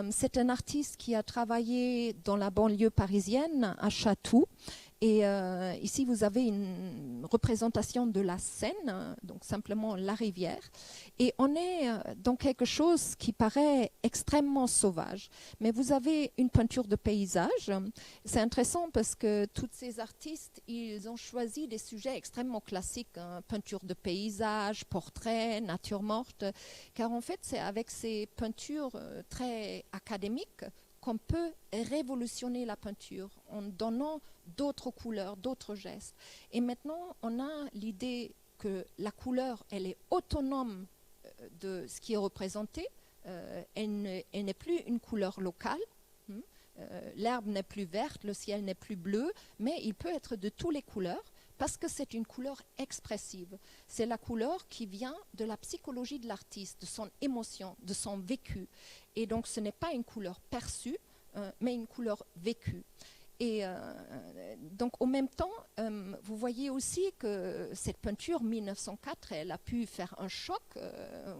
C'est un artiste qui a travaillé dans la banlieue parisienne, à Chatou. Et ici, vous avez une représentation de la Seine, donc simplement la rivière. Et on est dans quelque chose qui paraît extrêmement sauvage. Mais vous avez une peinture de paysage. C'est intéressant parce que tous ces artistes, ils ont choisi des sujets extrêmement classiques, hein, peinture de paysage, portrait, nature morte. Car en fait, c'est avec ces peintures très académiques qu'on peut révolutionner la peinture en donnant d'autres couleurs, d'autres gestes. Et maintenant, on a l'idée que la couleur, elle est autonome de ce qui est représenté. Elle n'est plus une couleur locale. L'herbe n'est plus verte, le ciel n'est plus bleu, mais il peut être de toutes les couleurs parce que c'est une couleur expressive. C'est la couleur qui vient de la psychologie de l'artiste, de son émotion, de son vécu. Et donc, ce n'est pas une couleur perçue, mais une couleur vécue. Et donc, en même temps, vous voyez aussi que cette peinture 1904, elle a pu faire un choc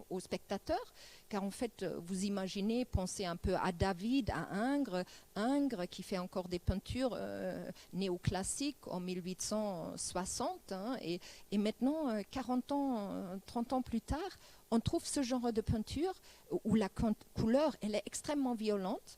aux spectateurs, car en fait, vous imaginez, pensez un peu à David, à Ingres qui fait encore des peintures néoclassiques en 1860, hein, et maintenant, 40 ans, 30 ans plus tard, on trouve ce genre de peinture où la couleur, elle est extrêmement violente,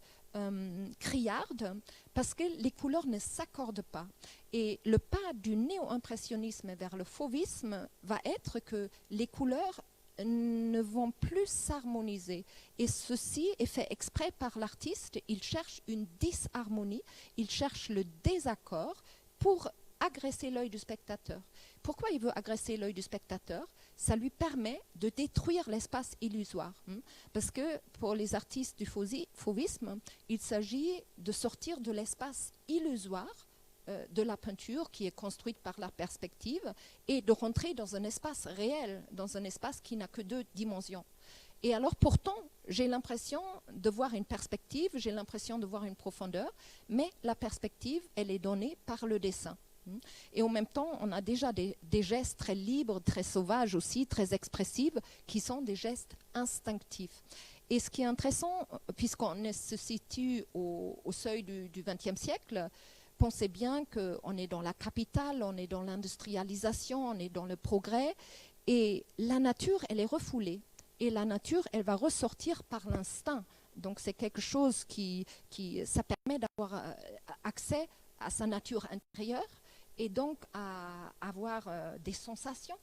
criarde, parce que les couleurs ne s'accordent pas. Et le pas du néo-impressionnisme vers le fauvisme va être que les couleurs ne vont plus s'harmoniser. Et ceci est fait exprès par l'artiste. Il cherche une disharmonie, il cherche le désaccord pour agresser l'œil du spectateur. Pourquoi il veut agresser l'œil du spectateur? Ça lui permet de détruire l'espace illusoire. Parce que pour les artistes du fauvisme, il s'agit de sortir de l'espace illusoire de la peinture qui est construite par la perspective et de rentrer dans un espace réel, dans un espace qui n'a que 2 dimensions. Et alors pourtant, j'ai l'impression de voir une perspective, j'ai l'impression de voir une profondeur, mais la perspective, elle est donnée par le dessin. Et en même temps, on a déjà des gestes très libres, très sauvages aussi, très expressifs, qui sont des gestes instinctifs. Et ce qui est intéressant, puisqu'on se situe au seuil du XXe siècle, pensez bien qu'on est dans la capitale, on est dans l'industrialisation, on est dans le progrès, et la nature, elle est refoulée. Et la nature, elle va ressortir par l'instinct. Donc c'est quelque chose ça permet d'avoir accès à sa nature intérieure, et donc à avoir des sensations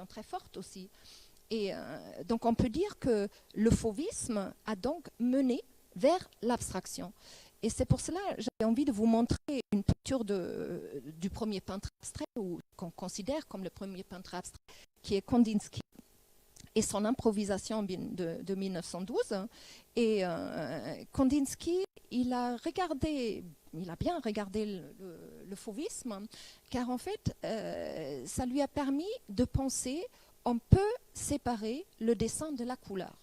très fortes aussi. Et donc on peut dire que le fauvisme a donc mené vers l'abstraction. Et c'est pour cela que j'avais envie de vous montrer une peinture du premier peintre abstrait, ou qu'on considère comme le premier peintre abstrait, qui est Kandinsky, et son improvisation de 1912. Et Kandinsky, il a bien regardé le fauvisme, car en fait, ça lui a permis de penser on peut séparer le dessin de la couleur.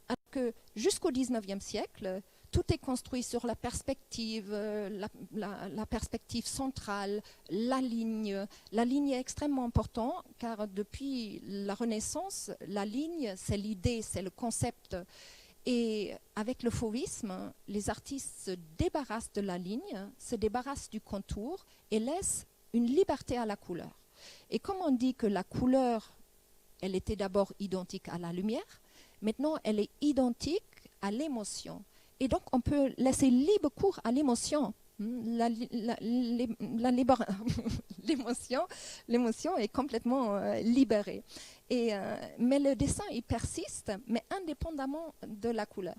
Alors que jusqu'au XIXe siècle, tout est construit sur la perspective, la perspective centrale, la ligne. La ligne est extrêmement importante, car depuis la Renaissance, la ligne, c'est l'idée, c'est le concept. Et avec le fauvisme, les artistes se débarrassent de la ligne, se débarrassent du contour et laissent une liberté à la couleur. Et comme on dit que la couleur, elle était d'abord identique à la lumière, maintenant elle est identique à l'émotion. Et donc on peut laisser libre cours à l'émotion. L'émotion est complètement libérée. Mais le dessin, il persiste, mais indépendamment de la couleur.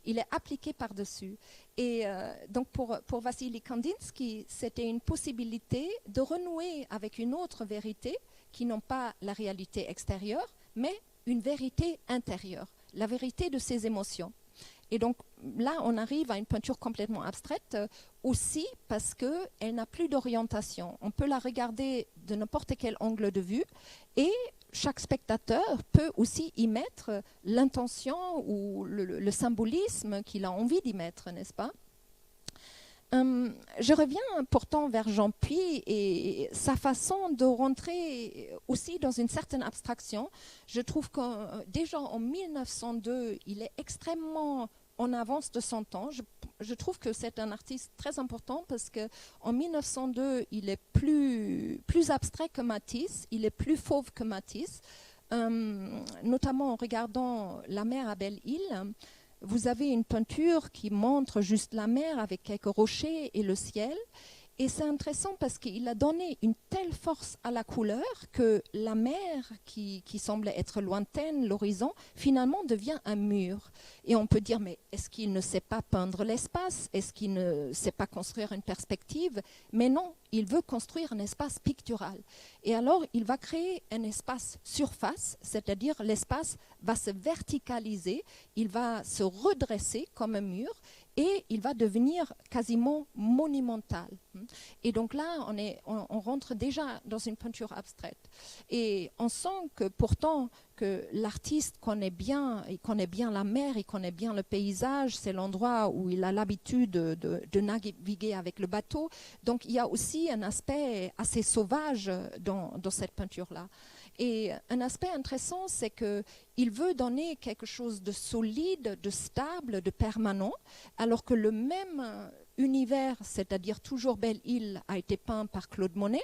Il est appliqué par-dessus. Et donc pour Vassili Kandinsky, c'était une possibilité de renouer avec une autre vérité qui n'ont pas la réalité extérieure, mais une vérité intérieure, la vérité de ses émotions. Et donc là, on arrive à une peinture complètement abstraite aussi parce qu'elle n'a plus d'orientation. On peut la regarder de n'importe quel angle de vue et chaque spectateur peut aussi y mettre l'intention ou le symbolisme qu'il a envie d'y mettre, n'est-ce pas ? Je reviens pourtant vers Jean Puy et sa façon de rentrer aussi dans une certaine abstraction. Je trouve que déjà en 1902, il est extrêmement en avance de son temps. Je trouve que c'est un artiste très important parce qu'en 1902, il est plus abstrait que Matisse, il est plus fauve que Matisse, notamment en regardant La mer à Belle-Île. Vous avez une peinture qui montre juste la mer avec quelques rochers et le ciel. Et c'est intéressant parce qu'il a donné une telle force à la couleur que la mer, qui semblait être lointaine, l'horizon, finalement devient un mur. Et on peut dire, mais est-ce qu'il ne sait pas peindre l'espace? Est-ce qu'il ne sait pas construire une perspective? Mais non, il veut construire un espace pictural. Et alors, il va créer un espace surface, c'est-à-dire l'espace va se verticaliser, il va se redresser comme un mur, et il va devenir quasiment monumental. Et donc là, on rentre déjà dans une peinture abstraite. Et on sent que pourtant, que l'artiste connaît bien, il connaît bien la mer, il connaît bien le paysage, c'est l'endroit où il a l'habitude de naviguer avec le bateau. Donc il y a aussi un aspect assez sauvage dans cette peinture-là. Et un aspect intéressant, c'est qu'il veut donner quelque chose de solide, de stable, de permanent, alors que le même univers, c'est-à-dire toujours Belle-Île, a été peint par Claude Monet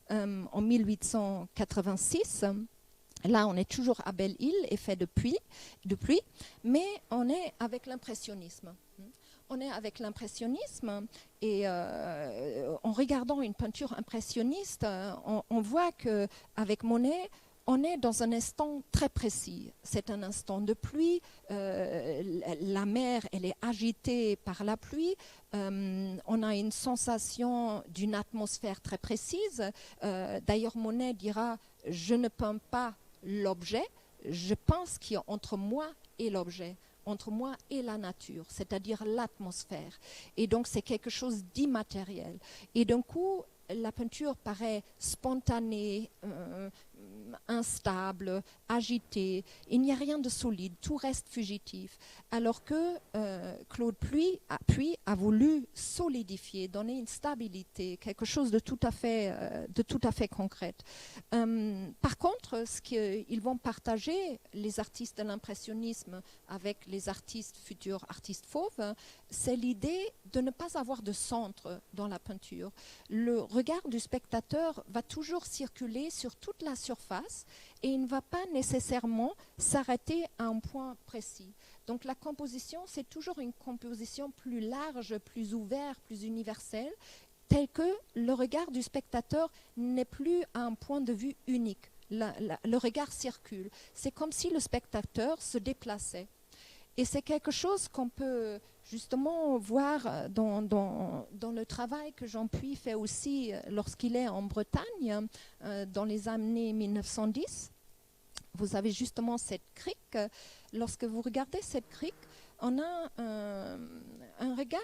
en 1886. Là, on est toujours à Belle-Île, effet de pluie, mais on est avec l'impressionnisme. On est avec l'impressionnisme et en regardant une peinture impressionniste, on voit qu'avec Monet, on est dans un instant très précis. C'est un instant de pluie, la mer elle est agitée par la pluie, on a une sensation d'une atmosphère très précise. D'ailleurs, Monet dira « je ne peins pas l'objet, je pense qu'il y a entre moi et l'objet ». Entre moi et la nature, c'est-à-dire l'atmosphère. Et donc, c'est quelque chose d'immatériel. Et d'un coup, la peinture paraît spontanée, instable, agitée. Il n'y a rien de solide, tout reste fugitif. Alors que Claude Puy a voulu solidifier, donner une stabilité, quelque chose de tout à fait concret. Par contre, ce qu'ils vont partager, les artistes de l'impressionnisme avec les futurs artistes fauves, c'est l'idée de ne pas avoir de centre dans la peinture. Le regard du spectateur va toujours circuler sur toute la surface et il ne va pas nécessairement s'arrêter à un point précis. Donc la composition, c'est toujours une composition plus large, plus ouverte, plus universelle, telle que le regard du spectateur n'est plus à un point de vue unique. Le regard circule. C'est comme si le spectateur se déplaçait. Et c'est quelque chose qu'on peut justement voir dans le travail que Jean Puy fait aussi lorsqu'il est en Bretagne dans les années 1910. Vous avez justement cette crique. Lorsque vous regardez cette crique, on a un regard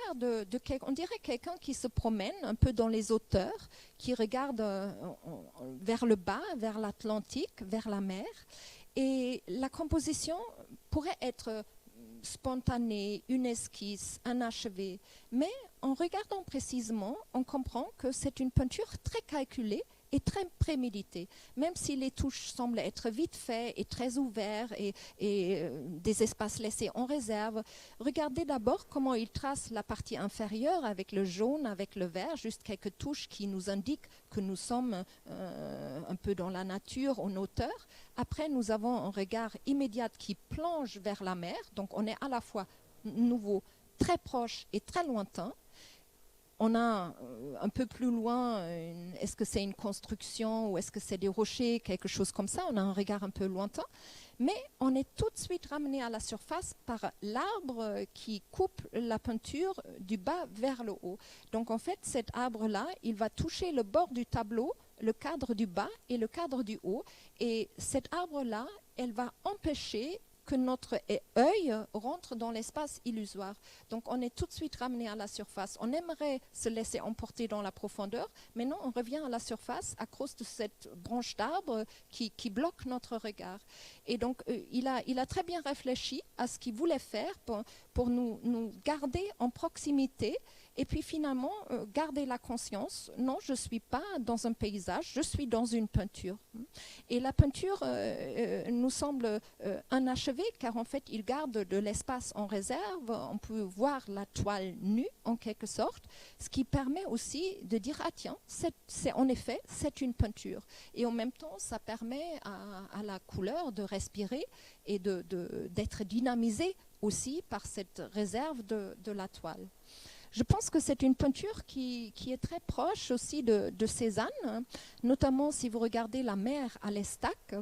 on dirait quelqu'un qui se promène un peu dans les hauteurs, qui regarde vers le bas, vers l'Atlantique, vers la mer. Et la composition pourrait être spontanée, une esquisse, un achevé. Mais en regardant précisément, on comprend que c'est une peinture très calculée et très préméditée. Même si les touches semblent être vite faites et très ouvertes et des espaces laissés en réserve, regardez d'abord comment il trace la partie inférieure avec le jaune, avec le vert, juste quelques touches qui nous indiquent que nous sommes un peu dans la nature, en hauteur. Après, nous avons un regard immédiat qui plonge vers la mer, donc on est à la fois nouveau, très proche et très lointain. on a un peu plus loin, est-ce que c'est une construction ou est-ce que c'est des rochers, quelque chose comme ça, on a un regard un peu lointain. Mais on est tout de suite ramené à la surface par l'arbre qui coupe la peinture du bas vers le haut. Donc en fait, cet arbre-là, il va toucher le bord du tableau, le cadre du bas et le cadre du haut. Et cet arbre-là, elle va empêcher que notre œil rentre dans l'espace illusoire. Donc on est tout de suite ramené à la surface. On aimerait se laisser emporter dans la profondeur, mais non, on revient à la surface à cause de cette branche d'arbre qui bloque notre regard. Et donc il a très bien réfléchi à ce qu'il voulait faire pour nous garder en proximité. Et puis finalement, garder la conscience, non, je ne suis pas dans un paysage, je suis dans une peinture. Et la peinture nous semble inachevée, car en fait, il garde de l'espace en réserve. On peut voir la toile nue, en quelque sorte, ce qui permet aussi de dire, ah tiens, en effet, c'est une peinture. Et en même temps, ça permet à la couleur de respirer et d'être dynamisée aussi par cette réserve de la toile. Je pense que c'est une peinture qui est très proche aussi de Cézanne, notamment si vous regardez la mer à l'Estaque.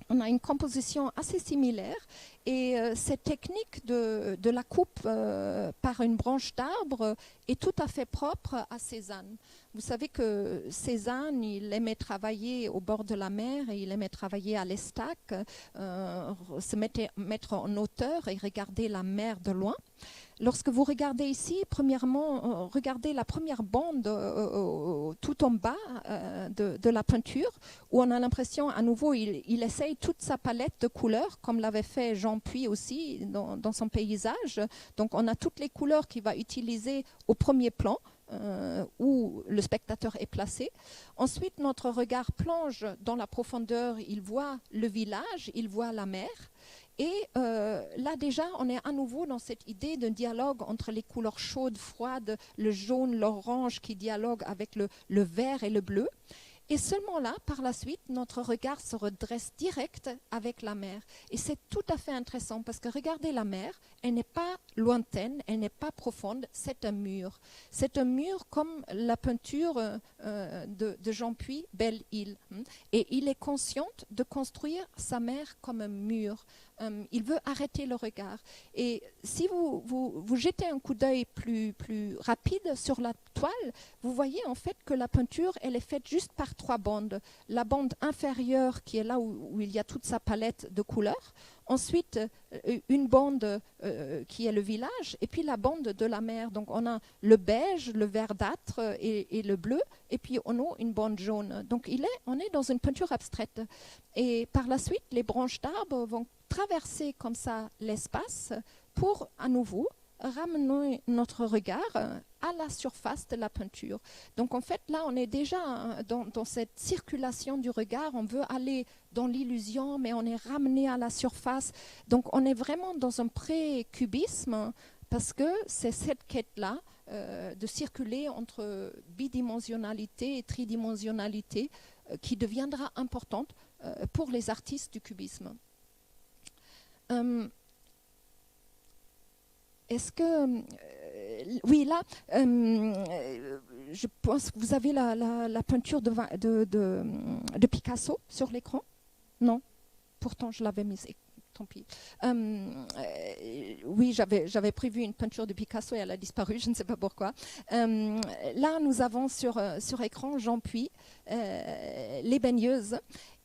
On a une composition assez similaire et cette technique de la coupe par une branche d'arbre est tout à fait propre à Cézanne. Vous savez que Cézanne, il aimait travailler au bord de la mer et il aimait travailler à l'Estaque, se mettre en hauteur et regarder la mer de loin. Lorsque vous regardez ici, premièrement, regardez la première bande tout en bas de la peinture, où on a l'impression, à nouveau, il essaye toute sa palette de couleurs, comme l'avait fait Jean Puy aussi dans son paysage. Donc on a toutes les couleurs qu'il va utiliser au premier plan, où le spectateur est placé. Ensuite, notre regard plonge dans la profondeur, il voit le village, il voit la mer. Et là déjà, on est à nouveau dans cette idée d'un dialogue entre les couleurs chaudes, froides, le jaune, l'orange qui dialogue avec le vert et le bleu. Et seulement là, par la suite, notre regard se redresse direct avec la mer. Et c'est tout à fait intéressant parce que regardez la mer, elle n'est pas lointaine, elle n'est pas profonde, c'est un mur. C'est un mur comme la peinture de Jean Puy, Belle Île. Et il est conscient de construire sa mer comme un mur. Il veut arrêter le regard. Et si vous jetez un coup d'œil plus rapide sur la toile, vous voyez en fait que la peinture, elle est faite juste par 3 bandes. La bande inférieure qui est là où il y a toute sa palette de couleurs. Ensuite, une bande qui est le village, et puis la bande de la mer. Donc on a le beige, le verdâtre et le bleu, et puis on a une bande jaune. Donc on est dans une peinture abstraite. Et par la suite, les branches d'arbres vont traverser comme ça l'espace pour à nouveau ramener notre regard à la surface de la peinture. Donc en fait là on est déjà dans cette circulation du regard, on veut aller dans l'illusion mais on est ramené à la surface. Donc on est vraiment dans un pré-cubisme parce que c'est cette quête-là de circuler entre bidimensionnalité et tridimensionnalité qui deviendra importante pour les artistes du cubisme. Est-ce que... oui, là, je pense que vous avez la peinture de Picasso sur l'écran. Non, pourtant je l'avais mise. Tant pis. Oui, j'avais prévu une peinture de Picasso et elle a disparu, je ne sais pas pourquoi. Là, nous avons sur écran Jean Puy, Les Baigneuses.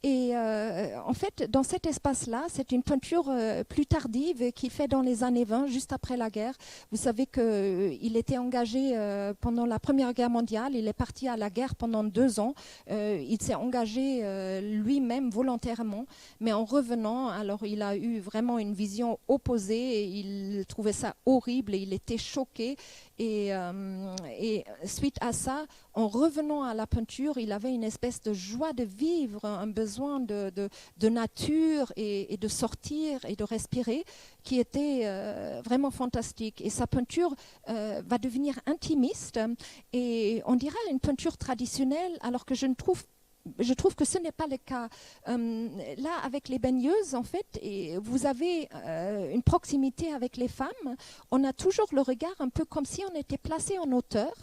Et en fait, dans cet espace-là, c'est une peinture plus tardive qu'il fait dans les années 20, juste après la guerre. Vous savez qu'il était engagé pendant la Première Guerre mondiale. Il est parti à la guerre pendant 2 ans. Il s'est engagé lui-même volontairement. Mais en revenant, alors il a eu vraiment une vision opposée. Et il trouvait ça horrible et il était choqué. Et suite à ça, en revenant à la peinture, il avait une espèce de joie de vivre, un besoin de nature et de sortir et de respirer qui était vraiment fantastique. Et sa peinture va devenir intimiste et on dirait une peinture traditionnelle alors que je trouve que ce n'est pas le cas. Là, avec les baigneuses, en fait, et vous avez une proximité avec les femmes. On a toujours le regard un peu comme si on était placé en hauteur.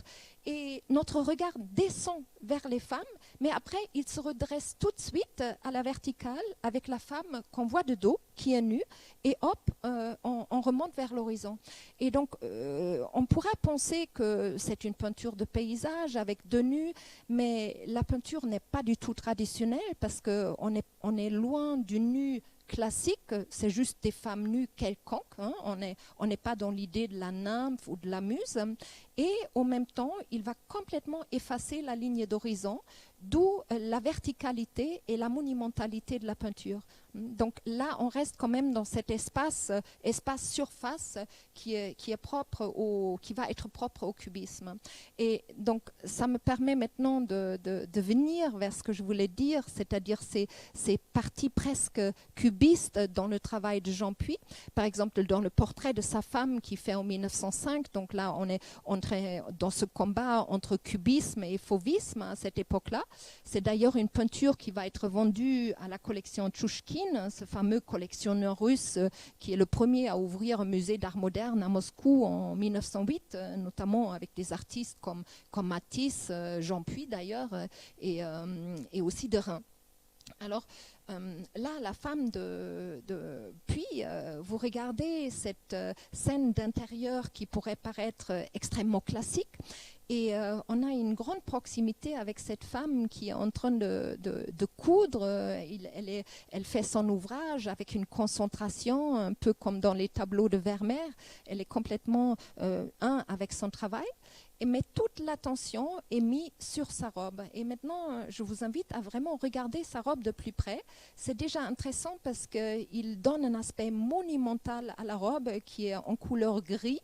et notre regard descend vers les femmes, mais après, il se redresse tout de suite à la verticale avec la femme qu'on voit de dos, qui est nue, et hop, on remonte vers l'horizon. Et donc, on pourrait penser que c'est une peinture de paysage avec deux nus, mais la peinture n'est pas du tout traditionnelle parce qu'on est loin du nu classique, c'est juste des femmes nues quelconques, hein. On n'est pas dans l'idée de la nymphe ou de la muse, et en même temps, il va complètement effacer la ligne d'horizon, d'où la verticalité et la monumentalité de la peinture. Donc là, on reste quand même dans cet espace surface qui va être propre au cubisme. Et donc, ça me permet maintenant de venir vers ce que je voulais dire, c'est-à-dire ces parties presque cubistes dans le travail de Jean Puy. Par exemple, dans le portrait de sa femme qu'il fait en 1905, donc là, on est entré dans ce combat entre cubisme et fauvisme à cette époque-là. C'est d'ailleurs une peinture qui va être vendue à la collection Tchouchkine, ce fameux collectionneur russe qui est le premier à ouvrir un musée d'art moderne à Moscou en 1908, notamment avec des artistes comme Matisse, Jean Puy d'ailleurs, et aussi Derain. Alors là, la femme de Puy, vous regardez cette scène d'intérieur qui pourrait paraître extrêmement classique, et on a une grande proximité avec cette femme qui est en train de coudre. Elle fait son ouvrage avec une concentration, un peu comme dans les tableaux de Vermeer. Elle est complètement un avec son travail. Mais toute l'attention est mise sur sa robe. Et maintenant, je vous invite à vraiment regarder sa robe de plus près. C'est déjà intéressant parce qu'il donne un aspect monumental à la robe qui est en couleur gris.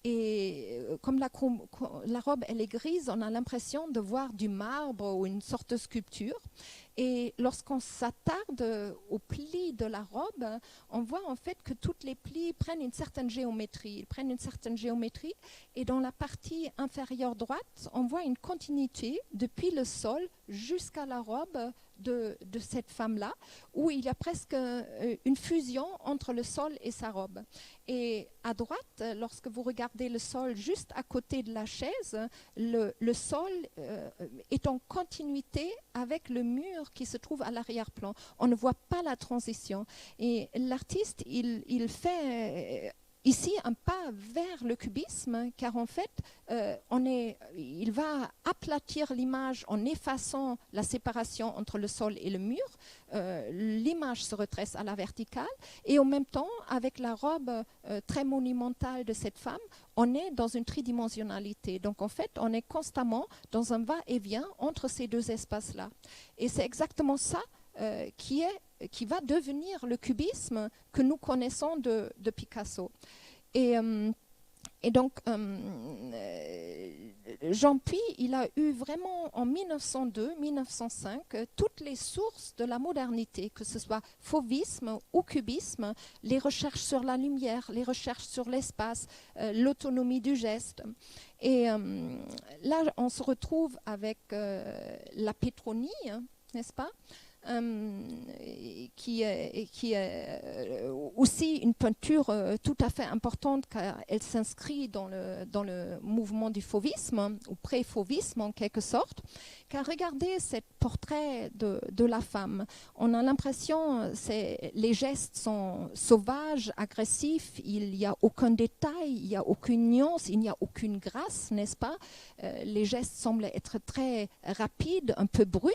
Et comme la robe elle est grise, on a l'impression de voir du marbre ou une sorte de sculpture. Et lorsqu'on s'attarde aux plis de la robe, on voit en fait que toutes les plis prennent une certaine géométrie. Ils prennent une certaine géométrie, et dans la partie inférieure droite, on voit une continuité depuis le sol jusqu'à la robe de cette femme-là, où il y a presque une fusion entre le sol et sa robe. Et à droite, lorsque vous regardez le sol juste à côté de la chaise, le sol est en continuité avec le mur qui se trouve à l'arrière-plan. On ne voit pas la transition. Et l'artiste, il fait ici un pas vers le cubisme, car en fait, il va aplatir l'image en effaçant la séparation entre le sol et le mur. L'image se redresse à la verticale, et en même temps, avec la robe très monumentale de cette femme, on est dans une tridimensionnalité. Donc en fait, on est constamment dans un va-et-vient entre ces deux espaces-là. Et c'est exactement ça qui va devenir le cubisme que nous connaissons de Picasso. Et donc, Jean Puy, il a eu vraiment en 1902-1905 toutes les sources de la modernité, que ce soit fauvisme ou cubisme, les recherches sur la lumière, les recherches sur l'espace, l'autonomie du geste. Et là, on se retrouve avec la Pétronie, hein, n'est-ce pas ? Qui est aussi une peinture tout à fait importante, car elle s'inscrit dans le mouvement du fauvisme, ou pré-fauvisme en quelque sorte. Car regardez ce portrait de la femme. On a l'impression que les gestes sont sauvages, agressifs, il n'y a aucun détail, il n'y a aucune nuance, il n'y a aucune grâce, n'est-ce pas ? Les gestes semblent être très rapides, un peu bruts,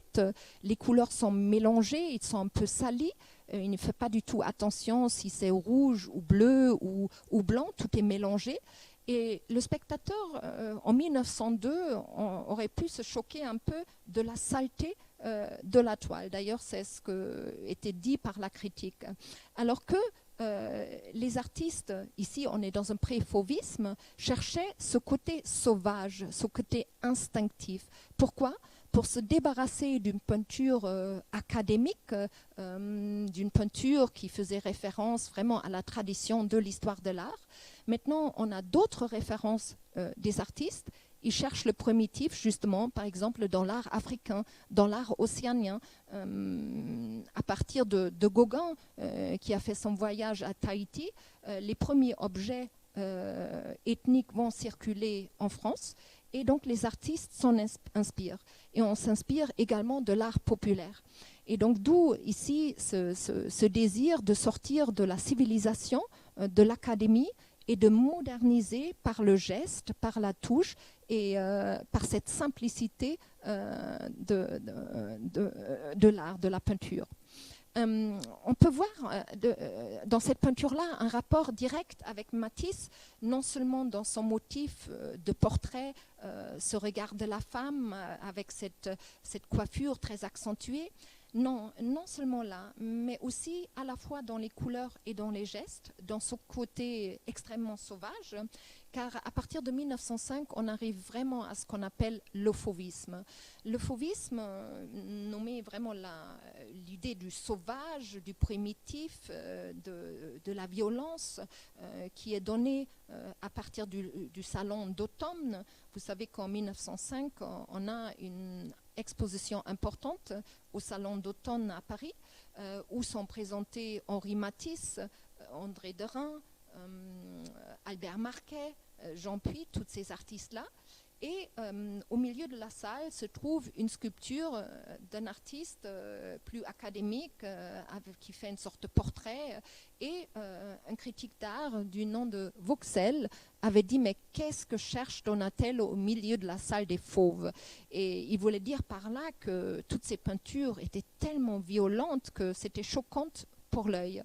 les couleurs sont mélangées, ils sont un peu salis. Il ne fait pas du tout attention si c'est rouge ou bleu ou blanc, tout est mélangé. Et le spectateur, en 1902, aurait pu se choquer un peu de la saleté de la toile. D'ailleurs, c'est ce qui était dit par la critique. Alors que les artistes, ici on est dans un pré-fauvisme, cherchaient ce côté sauvage, ce côté instinctif. Pourquoi ? Pour se débarrasser d'une peinture académique, d'une peinture qui faisait référence vraiment à la tradition de l'histoire de l'art. Maintenant, on a d'autres références des artistes. Ils cherchent le primitif, justement, par exemple, dans l'art africain, dans l'art océanien. À partir de Gauguin, qui a fait son voyage à Tahiti, les premiers objets ethniques vont circuler en France. et donc les artistes s'en inspirent. Et on s'inspire également de l'art populaire. Et donc d'où ici ce désir de sortir de la civilisation, de l'académie, et de moderniser par le geste, par la touche et par cette simplicité de l'art, de la peinture. On peut voir dans cette peinture-là un rapport direct avec Matisse, non seulement dans son motif de portrait, ce regard de la femme avec cette coiffure très accentuée, non seulement là, mais aussi à la fois dans les couleurs et dans les gestes, dans ce côté extrêmement sauvage, car à partir de 1905, on arrive vraiment à ce qu'on appelle le fauvisme. Le fauvisme nommait vraiment l'idée du sauvage, du primitif, de la violence qui est donnée à partir du salon d'automne. Vous savez qu'en 1905, on a une exposition importante au salon d'automne à Paris, où sont présentés Henri Matisse, André Derain, Albert Marquet, Jean Puy, tous ces artistes-là. Et au milieu de la salle se trouve une sculpture d'un artiste plus académique qui fait une sorte de portrait. Et un critique d'art du nom de Vauxhall avait dit « Mais qu'est-ce que cherche Donatello au milieu de la salle des fauves ?» Et il voulait dire par là que toutes ces peintures étaient tellement violentes que c'était choquant pour l'œil.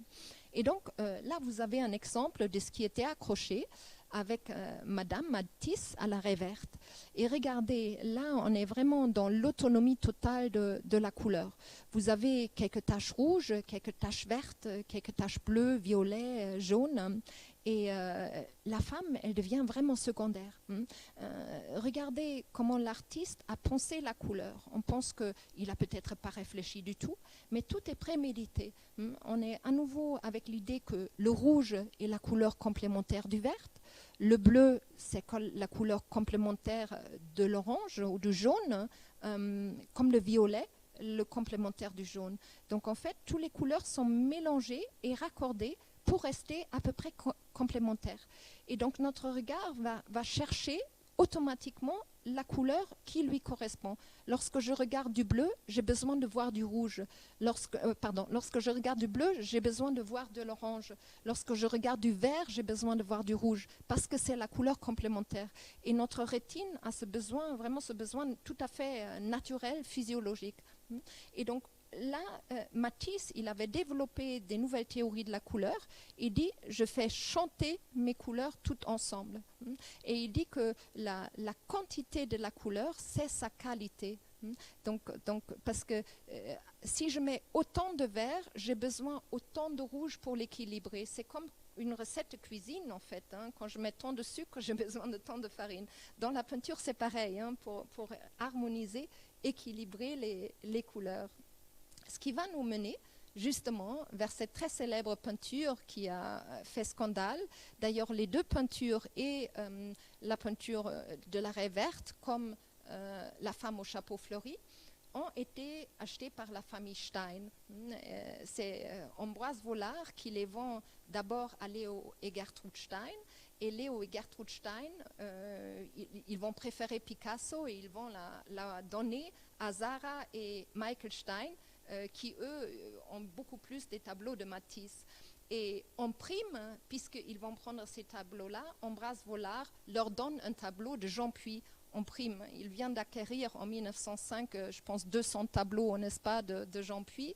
Et donc là, vous avez un exemple de ce qui était accroché avec Madame Matisse à la raie verte. Et regardez, là, on est vraiment dans l'autonomie totale de la couleur. Vous avez quelques taches rouges, quelques taches vertes, quelques taches bleues, violets, jaunes. Et la femme, elle devient vraiment secondaire. Regardez comment l'artiste a pensé la couleur. On pense qu'il n'a peut-être pas réfléchi du tout, mais tout est prémédité. On est à nouveau avec l'idée que le rouge est la couleur complémentaire du vert. Le bleu, c'est la couleur complémentaire de l'orange ou du jaune, comme le violet, le complémentaire du jaune. Donc en fait, toutes les couleurs sont mélangées et raccordées pour rester à peu près complémentaires. Et donc notre regard va chercher automatiquement la couleur qui lui correspond. Lorsque je regarde du bleu, j'ai besoin de voir du rouge. Lorsque je regarde du bleu, j'ai besoin de voir de l'orange. Lorsque je regarde du vert, j'ai besoin de voir du rouge, parce que c'est la couleur complémentaire. Et notre rétine a ce besoin, vraiment ce besoin tout à fait naturel, physiologique. Et donc, là, Matisse, il avait développé des nouvelles théories de la couleur. Il dit, je fais chanter mes couleurs toutes ensemble. Et il dit que la quantité de la couleur, c'est sa qualité. Donc, parce que si je mets autant de vert, j'ai besoin autant de rouge pour l'équilibrer. C'est comme une recette de cuisine, en fait. Quand je mets tant de sucre, j'ai besoin de tant de farine. Dans la peinture, c'est pareil, pour harmoniser, équilibrer les couleurs. Ce qui va nous mener justement vers cette très célèbre peinture qui a fait scandale. D'ailleurs, les deux peintures, et la peinture de la raie verte comme la femme au chapeau fleuri, ont été achetées par la famille Stein. C'est Ambroise Vollard qui les vend d'abord à Léo et Gertrude Stein. Et Léo et Gertrude Stein, ils vont préférer Picasso et ils vont la donner à Zara et Michael Stein, qui, eux, ont beaucoup plus des tableaux de Matisse. Et en prime, puisqu'ils vont prendre ces tableaux-là, Ambroise Vollard leur donne un tableau de Jean Puy en prime. Il vient d'acquérir en 1905, je pense, 200 tableaux, n'est-ce pas, de Jean Puy.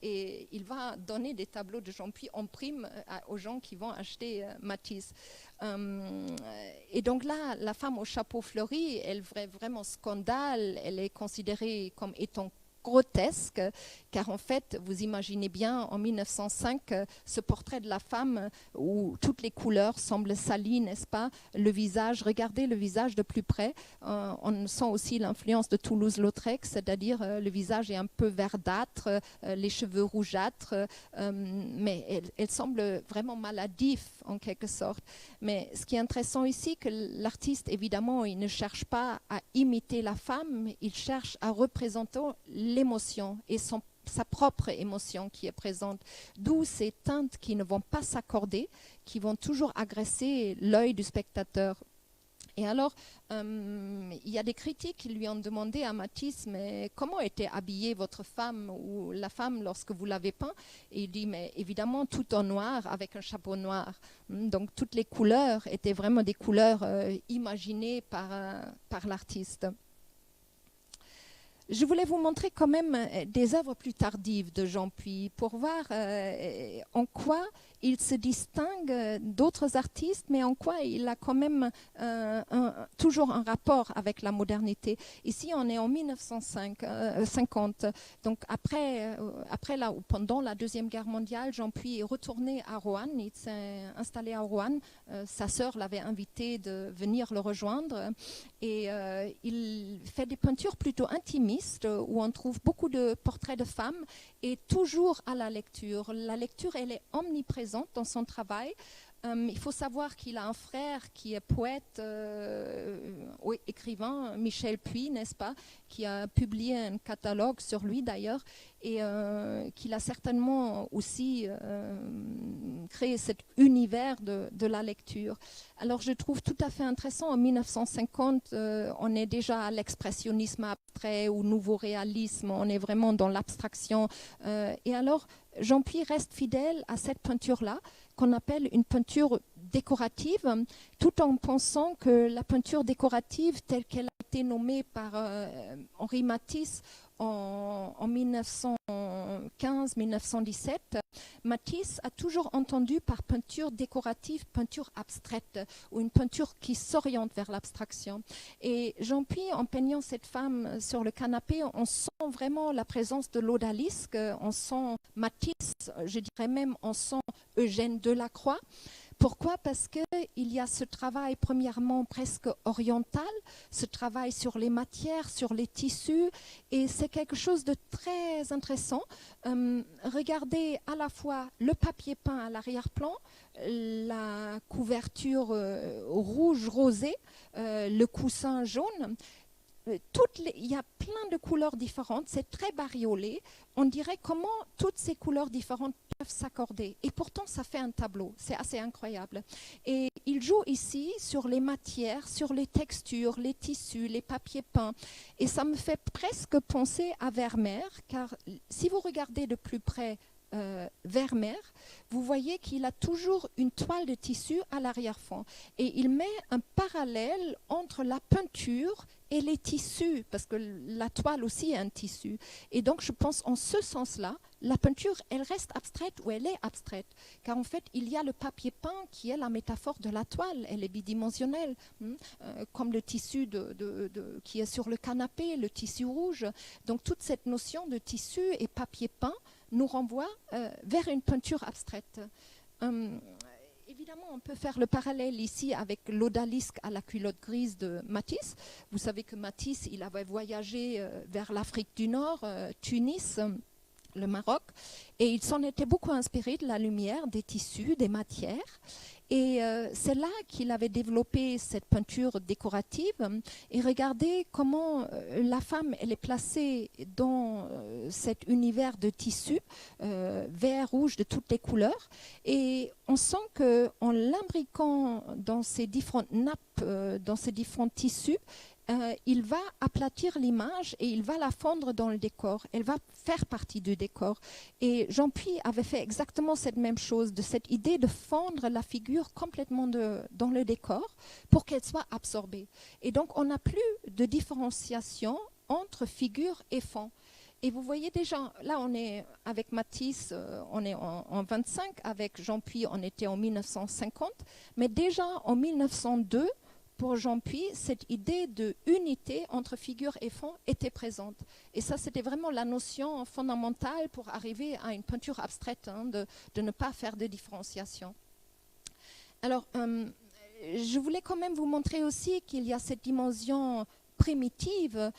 Et il va donner des tableaux de Jean Puy en prime aux gens qui vont acheter Matisse. Et donc là, la femme au chapeau fleuri, elle fait vraiment scandale. Elle est considérée comme étant grotesque, car en fait, vous imaginez bien en 1905 ce portrait de la femme où toutes les couleurs semblent salies, n'est-ce pas? Le visage, regardez le visage de plus près, on sent aussi l'influence de Toulouse-Lautrec, c'est-à-dire le visage est un peu verdâtre, les cheveux rougeâtres, mais elle semble vraiment maladif en quelque sorte. Mais ce qui est intéressant ici, que l'artiste, évidemment, il ne cherche pas à imiter la femme, il cherche à représenter l'émotion et sa propre émotion qui est présente. D'où ces teintes qui ne vont pas s'accorder, qui vont toujours agresser l'œil du spectateur. Et alors, il y a des critiques qui lui ont demandé à Matisse, mais comment était habillée votre femme ou la femme lorsque vous l'avez peint? Et il dit, mais évidemment, tout en noir avec un chapeau noir. Donc, toutes les couleurs étaient vraiment des couleurs imaginées par l'artiste. Je voulais vous montrer quand même des œuvres plus tardives de Jean Puy pour voir en quoi il se distingue d'autres artistes, mais en quoi il a quand même toujours un rapport avec la modernité. Ici, on est en 1950, donc après ou pendant la Deuxième Guerre mondiale, Jean Puy est retourné à Roanne, il s'est installé à Roanne. Sa sœur l'avait invité de venir le rejoindre et il fait des peintures plutôt intimistes où on trouve beaucoup de portraits de femmes et toujours à la lecture. La lecture, elle est omniprésente dans son travail. Il faut savoir qu'il a un frère qui est poète, écrivain, Michel Puy, n'est-ce pas, qui a publié un catalogue sur lui d'ailleurs, et qu'il a certainement aussi créé cet univers de la lecture. Alors je trouve tout à fait intéressant, en 1950, on est déjà à l'expressionnisme abstrait ou nouveau réalisme, on est vraiment dans l'abstraction. Et alors, Jean Puy reste fidèle à cette peinture-là, qu'on appelle une peinture décorative, tout en pensant que la peinture décorative, telle qu'elle a été nommée par Henri Matisse en 1915-1917, Matisse a toujours entendu par peinture décorative, peinture abstraite, ou une peinture qui s'oriente vers l'abstraction. Et Jean Puy, en peignant cette femme sur le canapé, on sent vraiment la présence de l'odalisque, on sent Matisse, je dirais même, on sent Eugène Delacroix. Pourquoi? Parce qu'il y a ce travail premièrement presque oriental, ce travail sur les matières, sur les tissus, et c'est quelque chose de très intéressant. Regardez à la fois le papier peint à l'arrière-plan, la couverture rouge rosé, le coussin jaune. Il y a plein de couleurs différentes, c'est très bariolé. On dirait comment toutes ces couleurs différentes peuvent s'accorder. Et pourtant, ça fait un tableau, c'est assez incroyable. Et il joue ici sur les matières, sur les textures, les tissus, les papiers peints. Et ça me fait presque penser à Vermeer, car si vous regardez de plus près Vermeer, vous voyez qu'il a toujours une toile de tissu à l'arrière-fond. Et il met un parallèle entre la peinture et les tissus, parce que la toile aussi est un tissu. Et donc, je pense en ce sens-là, la peinture, elle reste abstraite ou elle est abstraite. Car en fait, il y a le papier peint qui est la métaphore de la toile. Elle est bidimensionnelle, comme le tissu qui est sur le canapé, le tissu rouge. Donc, toute cette notion de tissu et papier peint nous renvoie vers une peinture abstraite. Évidemment, on peut faire le parallèle ici avec l'odalisque à la culotte grise de Matisse. Vous savez que Matisse, il avait voyagé vers l'Afrique du Nord, Tunis, le Maroc, et il s'en était beaucoup inspiré de la lumière, des tissus, des matières. Et c'est là qu'il avait développé cette peinture décorative. Et regardez comment la femme, elle est placée dans cet univers de tissus, vert, rouge, de toutes les couleurs. Et on sent qu'en l'imbriquant dans ces différentes nappes, dans ces différents tissus, il va aplatir l'image et il va la fondre dans le décor. Elle va faire partie du décor. Et Jean Puy avait fait exactement cette même chose, de cette idée de fondre la figure complètement dans le décor pour qu'elle soit absorbée. Et donc, on n'a plus de différenciation entre figure et fond. Et vous voyez déjà, là on est avec Matisse, on est en 25, avec Jean Puy on était en 1950, mais déjà en 1902, pour Jean Puy, cette idée de unité entre figure et fond était présente. Et ça, c'était vraiment la notion fondamentale pour arriver à une peinture abstraite, de ne pas faire de différenciation. Alors, je voulais quand même vous montrer aussi qu'il y a cette dimension primitive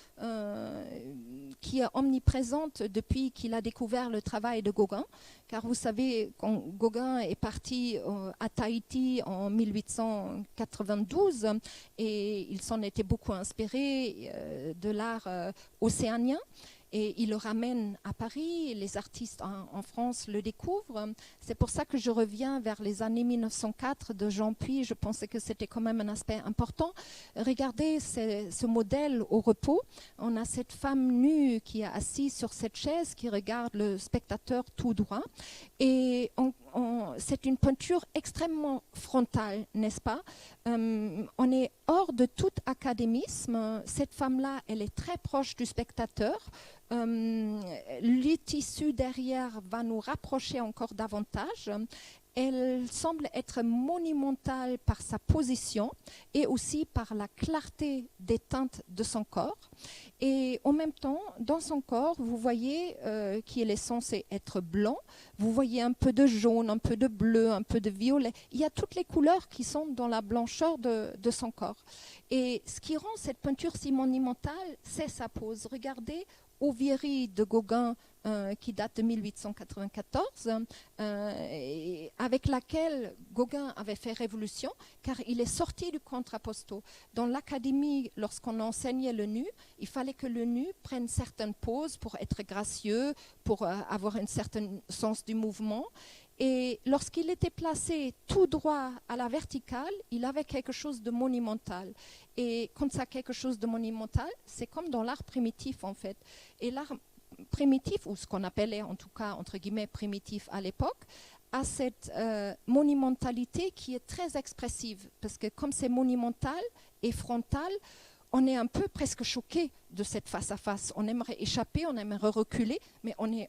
qui est omniprésente depuis qu'il a découvert le travail de Gauguin, car vous savez, quand Gauguin est parti à Tahiti en 1892 et il s'en était beaucoup inspiré de l'art océanien. et il le ramène à Paris. Les artistes en France le découvrent. C'est pour ça que je reviens vers les années 1904 de Jean Puy. Je pensais que c'était quand même un aspect important. Regardez ce modèle au repos. On a cette femme nue qui est assise sur cette chaise, qui regarde le spectateur tout droit. Et c'est une peinture extrêmement frontale, n'est-ce pas? On est hors de tout académisme. Cette femme-là, elle est très proche du spectateur. Le tissu derrière va nous rapprocher encore davantage. Elle semble être monumentale par sa position et aussi par la clarté des teintes de son corps. Et en même temps, dans son corps, vous voyez qu'il est censé être blanc. Vous voyez un peu de jaune, un peu de bleu, un peu de violet. Il y a toutes les couleurs qui sont dans la blancheur de son corps. Et ce qui rend cette peinture si monumentale, c'est sa pose. Regardez Ovieri de Gauguin, qui date de 1894, avec laquelle Gauguin avait fait révolution, car il est sorti du contrapposto. Dans l'académie, lorsqu'on enseignait le nu, il fallait que le nu prenne certaines poses pour être gracieux, pour avoir un certain sens du mouvement. Et lorsqu'il était placé tout droit à la verticale, il avait quelque chose de monumental. Et quand ça a quelque chose de monumental, c'est comme dans l'art primitif en fait. Et l'art primitif, ou ce qu'on appelait en tout cas entre guillemets primitif à l'époque, a cette monumentalité qui est très expressive. Parce que comme c'est monumental et frontal, on est un peu presque choqué de cette face à face. On aimerait échapper, on aimerait reculer, mais on est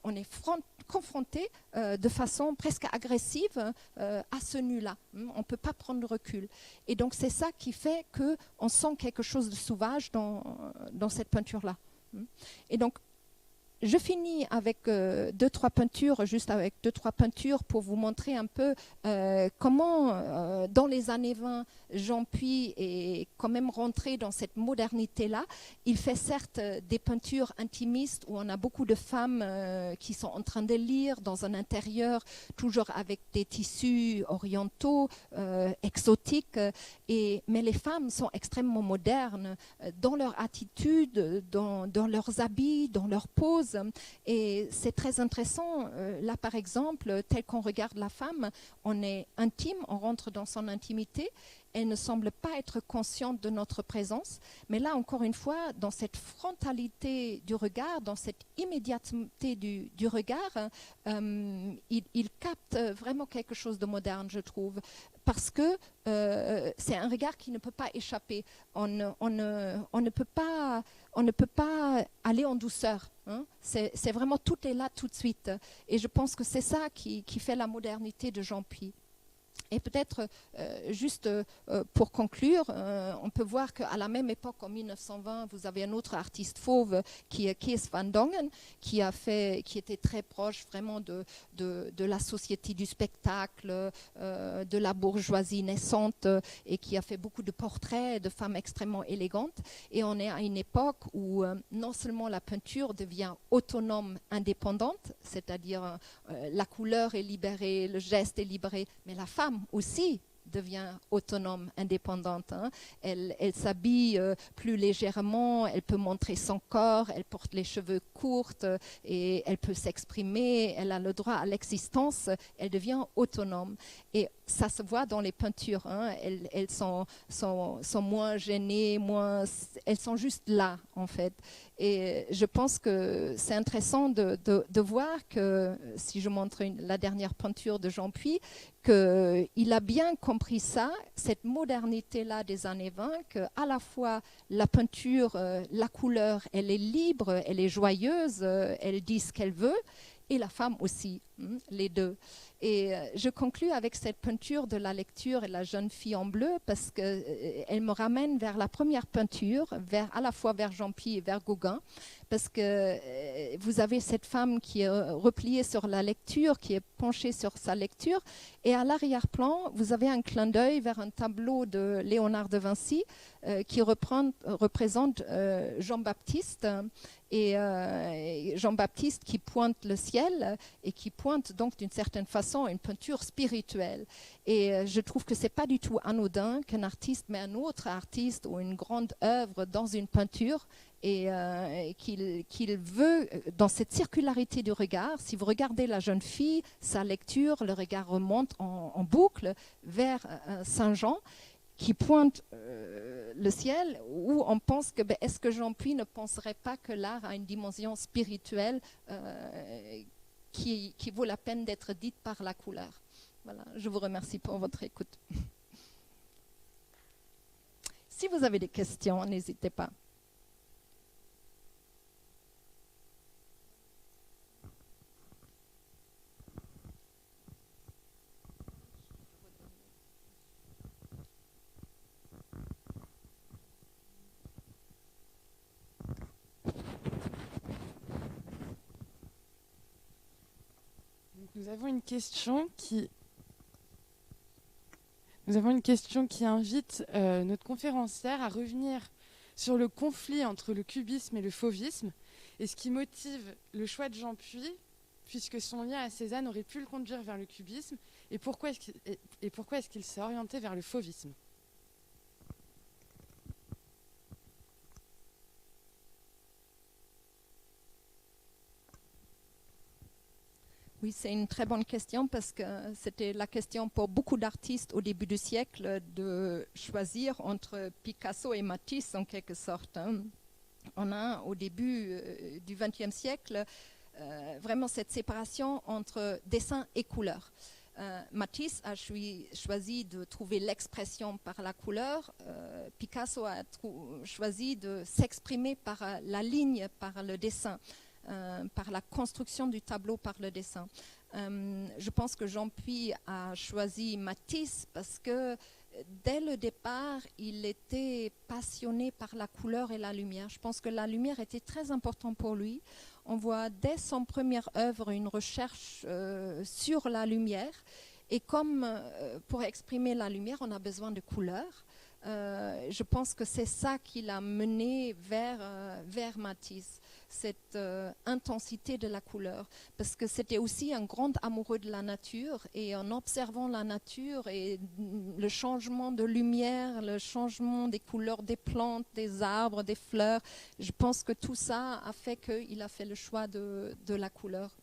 confronté de façon presque agressive à ce nu-là. On ne peut pas prendre de recul. Et donc c'est ça qui fait qu'on sent quelque chose de sauvage dans cette peinture-là. Et donc je finis avec deux, trois peintures pour vous montrer un peu comment, dans les années 20, Jean Puy est quand même rentré dans cette modernité-là. Il fait certes des peintures intimistes où on a beaucoup de femmes qui sont en train de lire dans un intérieur, toujours avec des tissus orientaux, exotiques. Mais les femmes sont extrêmement modernes dans leur attitude, dans leurs habits, dans leur pose. Et c'est très intéressant. Là, par exemple, tel qu'on regarde la femme, on est intime, on rentre dans son intimité. Elle ne semble pas être consciente de notre présence. Mais là, encore une fois, dans cette frontalité du regard, dans cette immédiateté du regard, il capte vraiment quelque chose de moderne, je trouve. Parce que c'est un regard qui ne peut pas échapper. On ne peut pas aller en douceur. Hein. C'est vraiment tout est là tout de suite. Et je pense que c'est ça qui fait la modernité de Jean Puy. Et peut-être, juste pour conclure, on peut voir qu'à la même époque, en 1920, vous avez un autre artiste fauve qui est Kees van Dongen, qui était très proche vraiment de la société du spectacle, de la bourgeoisie naissante, et qui a fait beaucoup de portraits de femmes extrêmement élégantes. Et on est à une époque où non seulement la peinture devient autonome, indépendante, c'est-à-dire la couleur est libérée, le geste est libéré, mais la femme aussi devient autonome, indépendante. Hein. Elle s'habille plus légèrement, elle peut montrer son corps, elle porte les cheveux courts et elle peut s'exprimer, elle a le droit à l'existence, elle devient autonome. Et ça se voit dans les peintures. Hein. Elles sont moins gênées, elles sont juste là, en fait. Et je pense que c'est intéressant de voir que, si je montre la dernière peinture de Jean Puy, qu'il a bien compris ça, cette modernité-là des années 20, qu'à la fois la peinture, la couleur, elle est libre, elle est joyeuse, elle dit ce qu'elle veut, et la femme aussi, les deux. Et je conclus avec cette peinture de la lecture et la jeune fille en bleu parce qu'elle me ramène vers la première peinture, à la fois vers Jean Puy et vers Gauguin, parce que vous avez cette femme qui est repliée sur la lecture, qui est penchée sur sa lecture, et à l'arrière-plan, vous avez un clin d'œil vers un tableau de Léonard de Vinci qui représente Jean-Baptiste, et Jean-Baptiste qui pointe le ciel et qui pointe pointe donc d'une certaine façon une peinture spirituelle. Et je trouve que ce n'est pas du tout anodin qu'un artiste met un autre artiste ou une grande œuvre dans une peinture et qu'il veut, dans cette circularité du regard, si vous regardez la jeune fille, sa lecture, le regard remonte en boucle vers Saint Jean, qui pointe le ciel, où on pense que, est-ce que Jean-Puy ne penserait pas que l'art a une dimension spirituelle qui vaut la peine d'être dite par la couleur. Voilà, je vous remercie pour votre écoute. Si vous avez des questions, n'hésitez pas. Nous avons une question qui invite notre conférencière à revenir sur le conflit entre le cubisme et le fauvisme et ce qui motive le choix de Jean-Puy, puisque son lien à Cézanne aurait pu le conduire vers le cubisme, et pourquoi est-ce qu'il s'est orienté vers le fauvisme. Oui, c'est une très bonne question parce que c'était la question pour beaucoup d'artistes au début du siècle de choisir entre Picasso et Matisse en quelque sorte. On a au début du XXe siècle vraiment cette séparation entre dessin et couleur. Matisse a choisi de trouver l'expression par la couleur. Picasso a choisi de s'exprimer par la ligne, par le dessin. Par la construction du tableau par le dessin. Je pense que Jean-Puy a choisi Matisse parce que dès le départ, il était passionné par la couleur et la lumière. Je pense que la lumière était très importante pour lui. On voit dès son première œuvre une recherche sur la lumière. Et comme pour exprimer la lumière, on a besoin de couleurs. Je pense que c'est ça qui l'a mené vers Matisse, cette intensité de la couleur, parce que c'était aussi un grand amoureux de la nature, et en observant la nature et le changement de lumière, le changement des couleurs des plantes, des arbres, des fleurs, je pense que tout ça a fait qu'il a fait le choix de la couleur.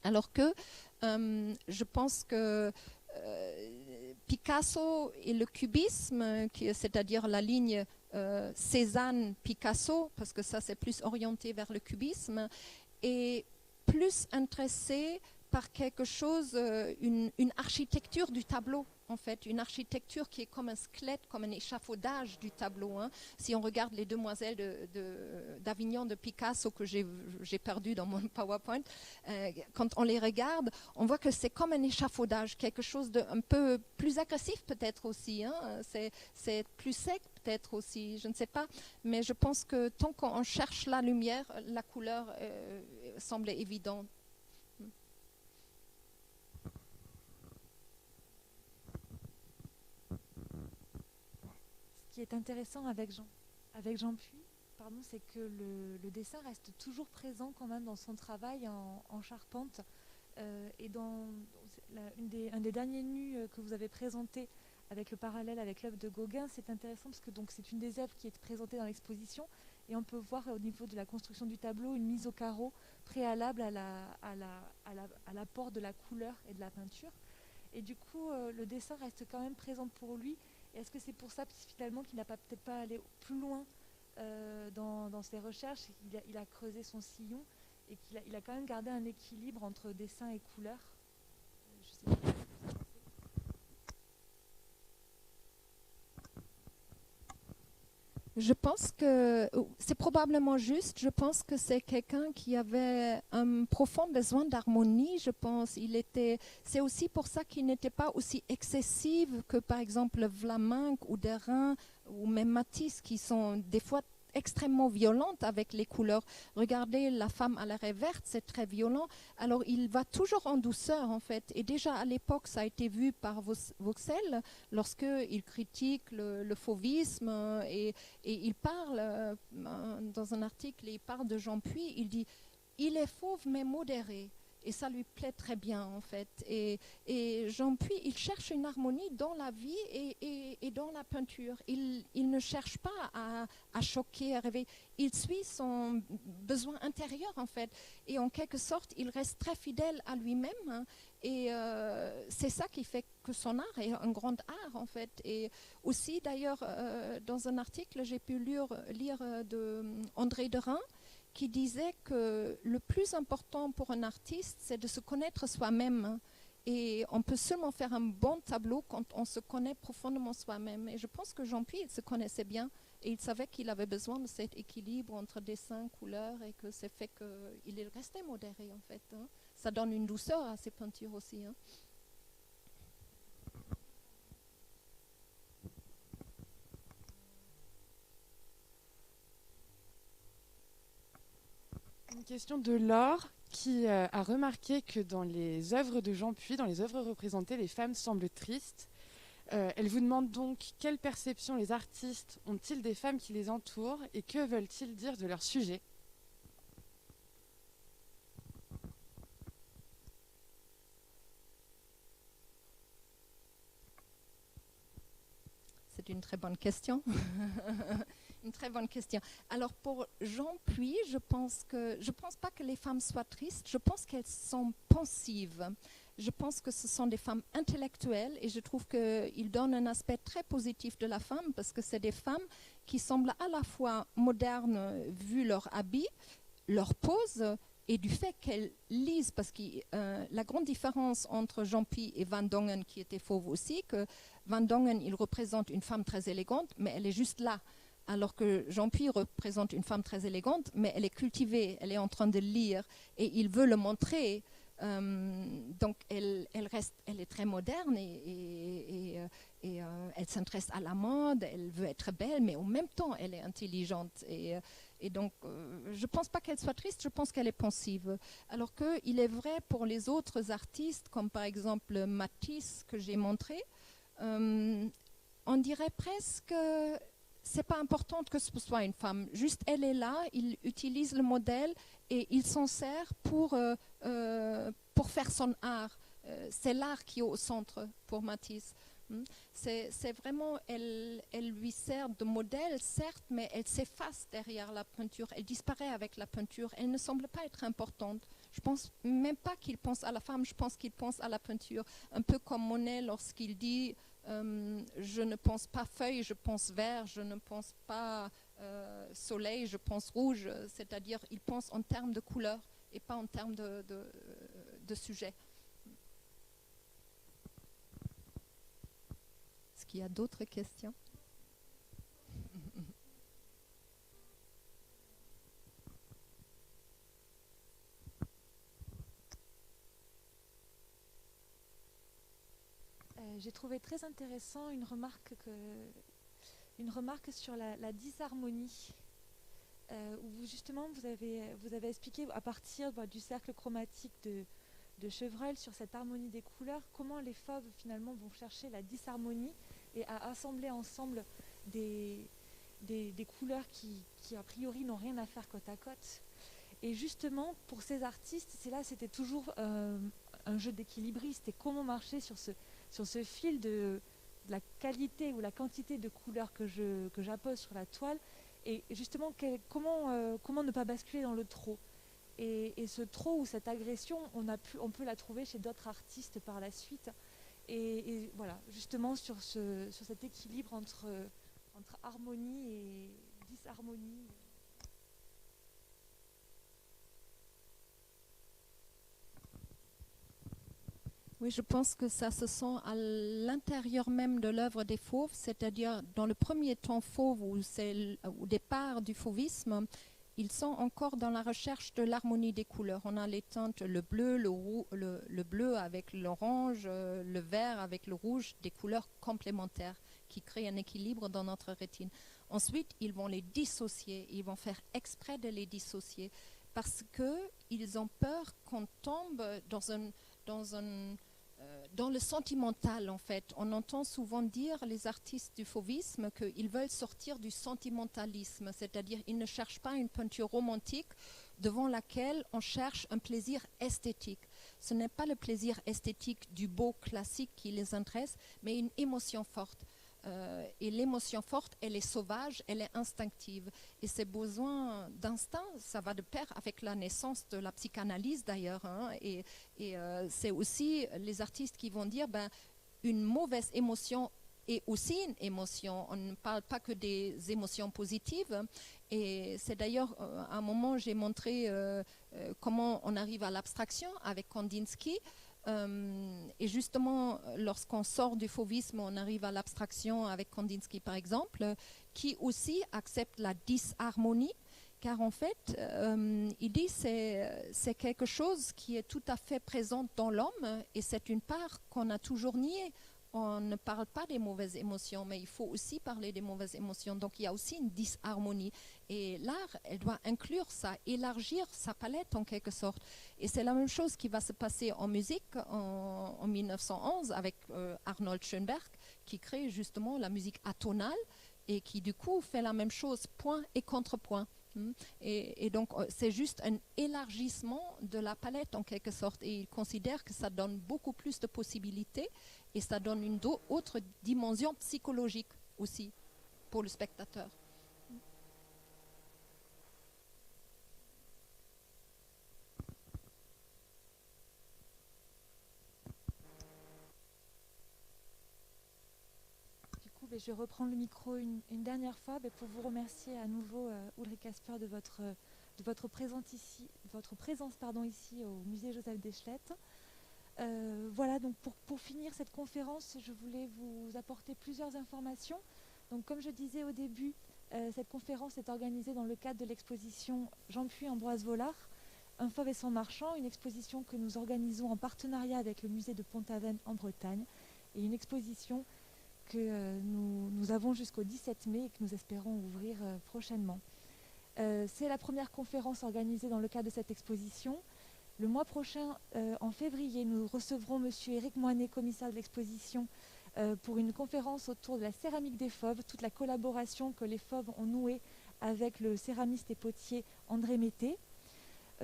Alors que je pense que Picasso et le cubisme, c'est-à-dire la ligne Cézanne-Picasso, parce que ça c'est plus orienté vers le cubisme, est plus intéressé par quelque chose, une architecture du tableau, en fait, une architecture qui est comme un squelette, comme un échafaudage du tableau. Si on regarde les Demoiselles d'Avignon de Picasso, que j'ai perdu dans mon PowerPoint, quand on les regarde, on voit que c'est comme un échafaudage, quelque chose d'un peu plus agressif peut-être aussi, c'est plus sec peut-être aussi, je ne sais pas, mais je pense que tant qu'on cherche la lumière, la couleur semble évidente. Ce qui est intéressant avec Jean-Puy, c'est que le dessin reste toujours présent quand même dans son travail en charpente. Et un des derniers nus que vous avez présenté avec le parallèle avec l'œuvre de Gauguin, c'est intéressant parce que c'est une des œuvres qui est présentée dans l'exposition, et on peut voir au niveau de la construction du tableau une mise au carreau préalable à l'apport de la couleur et de la peinture. Et du coup, le dessin reste quand même présent pour lui. Et est-ce que c'est pour ça finalement qu'il n'a peut-être pas allé plus loin dans ses recherches, il a creusé son sillon et qu'il a quand même gardé un équilibre entre dessin et couleur? Je sais pas. Je pense que c'est probablement juste. Je pense que c'est quelqu'un qui avait un profond besoin d'harmonie, je pense. C'est aussi pour ça qu'il n'était pas aussi excessif que, par exemple, Vlaminck ou Derain ou même Matisse, qui sont des fois extrêmement violente avec les couleurs. Regardez La femme à l'arrêt verte, c'est très violent. Alors il va toujours en douceur en fait. Et déjà à l'époque, ça a été vu par Vauxhall lorsqu'il critique le fauvisme et il parle dans un article, il parle de Jean-Puy, il dit « il est fauve mais modéré ». et ça lui plaît très bien en fait. Et Jean Puy, il cherche une harmonie dans la vie et dans la peinture. Il ne cherche pas à choquer, à rêver. Il suit son besoin intérieur en fait. Et en quelque sorte, il reste très fidèle à lui-même. Hein, et c'est ça qui fait que son art est un grand art en fait. Et aussi d'ailleurs, dans un article, j'ai pu lire de André Derain, qui disait que le plus important pour un artiste, c'est de se connaître soi-même. Et on peut seulement faire un bon tableau quand on se connaît profondément soi-même. Et je pense que Jean Puy, il se connaissait bien. Et il savait qu'il avait besoin de cet équilibre entre dessin, couleur, et que c'est fait qu'il est resté modéré, en fait. Hein. Ça donne une douceur à ses peintures aussi. Hein. Une question de Laure qui a remarqué que dans les œuvres de Jean Puy, dans les œuvres représentées, les femmes semblent tristes. Elle vous demande donc quelle perception les artistes ont-ils des femmes qui les entourent et que veulent-ils dire de leur sujet? C'est une très bonne question. Une très bonne question. Alors pour Jean Puy, je pense pas que les femmes soient tristes, je pense qu'elles sont pensives. Je pense que ce sont des femmes intellectuelles et je trouve qu'ils donnent un aspect très positif de la femme parce que c'est des femmes qui semblent à la fois modernes vu leur habit, leur pose et du fait qu'elles lisent, parce que la grande différence entre Jean Puy et Van Dongen, qui était fauve aussi, que Van Dongen, il représente une femme très élégante, mais elle est juste là. Alors que Jean Puy représente une femme très élégante, mais elle est cultivée, elle est en train de lire, et il veut le montrer. Donc elle est très moderne et elle s'intéresse à la mode, elle veut être belle, mais en même temps elle est intelligente. Et donc je ne pense pas qu'elle soit triste, je pense qu'elle est pensive. Alors qu'il est vrai pour les autres artistes, comme par exemple Matisse que j'ai montré, on dirait presque c'est pas important que ce soit une femme, juste elle est là, il utilise le modèle et il s'en sert pour faire son art. C'est l'art qui est au centre pour Matisse. C'est vraiment, elle lui sert de modèle, certes, mais elle s'efface derrière la peinture, elle disparaît avec la peinture, elle ne semble pas être importante. Je pense même pas qu'il pense à la femme, je pense qu'il pense à la peinture. Un peu comme Monet lorsqu'il dit je ne pense pas feuille, je pense vert, je ne pense pas soleil, je pense rouge, c'est-à-dire il pense en termes de couleur et pas en termes de sujet. Est-ce qu'il y a d'autres questions? J'ai trouvé très intéressant une remarque sur la disharmonie, où justement vous avez expliqué à partir du cercle chromatique de Chevreul sur cette harmonie des couleurs, comment les fauves finalement vont chercher la disharmonie et à assembler ensemble des couleurs qui a priori n'ont rien à faire côte à côte. Et justement pour ces artistes, c'était toujours un jeu d'équilibriste et comment marcher sur ce fil de la qualité ou la quantité de couleurs que j'appose sur la toile et justement comment ne pas basculer dans le trop. Et ce trop ou cette agression, on peut la trouver chez d'autres artistes par la suite. Et voilà, justement sur cet équilibre entre harmonie et disharmonie. Oui, je pense que ça se sent à l'intérieur même de l'œuvre des fauves, c'est-à-dire dans le premier temps fauve, où c'est au départ du fauvisme, ils sont encore dans la recherche de l'harmonie des couleurs. On a les teintes, le bleu, le bleu avec l'orange, le vert avec le rouge, des couleurs complémentaires qui créent un équilibre dans notre rétine. Ensuite, ils vont les dissocier, ils vont faire exprès de les dissocier parce qu'ils ont peur qu'on tombe dans le sentimental, en fait. On entend souvent dire, les artistes du fauvisme, qu'ils veulent sortir du sentimentalisme, c'est-à-dire ils ne cherchent pas une peinture romantique devant laquelle on cherche un plaisir esthétique. ce n'est pas le plaisir esthétique du beau classique qui les intéresse, mais une émotion forte. Et l'émotion forte, elle est sauvage, elle est instinctive. Et ces besoins d'instinct, ça va de pair avec la naissance de la psychanalyse d'ailleurs. Hein. Et c'est aussi les artistes qui vont dire, une mauvaise émotion est aussi une émotion. On ne parle pas que des émotions positives. Et c'est d'ailleurs, à un moment, j'ai montré comment on arrive à l'abstraction avec Kandinsky. Et justement, lorsqu'on sort du fauvisme, on arrive à l'abstraction avec Kandinsky, par exemple, qui aussi accepte la disharmonie, car en fait, il dit que c'est quelque chose qui est tout à fait présent dans l'homme, et c'est une part qu'on a toujours niée. On ne parle pas des mauvaises émotions, mais il faut aussi parler des mauvaises émotions. Donc il y a aussi une disharmonie. Et l'art, elle doit inclure ça, élargir sa palette en quelque sorte. Et c'est la même chose qui va se passer en musique en 1911 avec Arnold Schoenberg, qui crée justement la musique atonale et qui du coup fait la même chose, point et contrepoint. Et donc c'est juste un élargissement de la palette en quelque sorte, et il considère que ça donne beaucoup plus de possibilités et ça donne une autre dimension psychologique aussi pour le spectateur. Je vais reprendre le micro une dernière fois pour vous remercier à nouveau, Ulrich Kasper, de votre présence ici au musée Joseph Deschlettes. Voilà, donc pour finir cette conférence, je voulais vous apporter plusieurs informations. Donc, comme je disais au début, cette conférence est organisée dans le cadre de l'exposition Jean Puy Ambroise Vollard, Un fauve et son marchand, une exposition que nous organisons en partenariat avec le musée de Pont-Aven en Bretagne, et une exposition que nous avons jusqu'au 17 mai et que nous espérons ouvrir prochainement. C'est la première conférence organisée dans le cadre de cette exposition. Le mois prochain, en février, nous recevrons M. Éric Moinet, commissaire de l'exposition, pour une conférence autour de la céramique des fauves, toute la collaboration que les fauves ont nouée avec le céramiste et potier André Mété.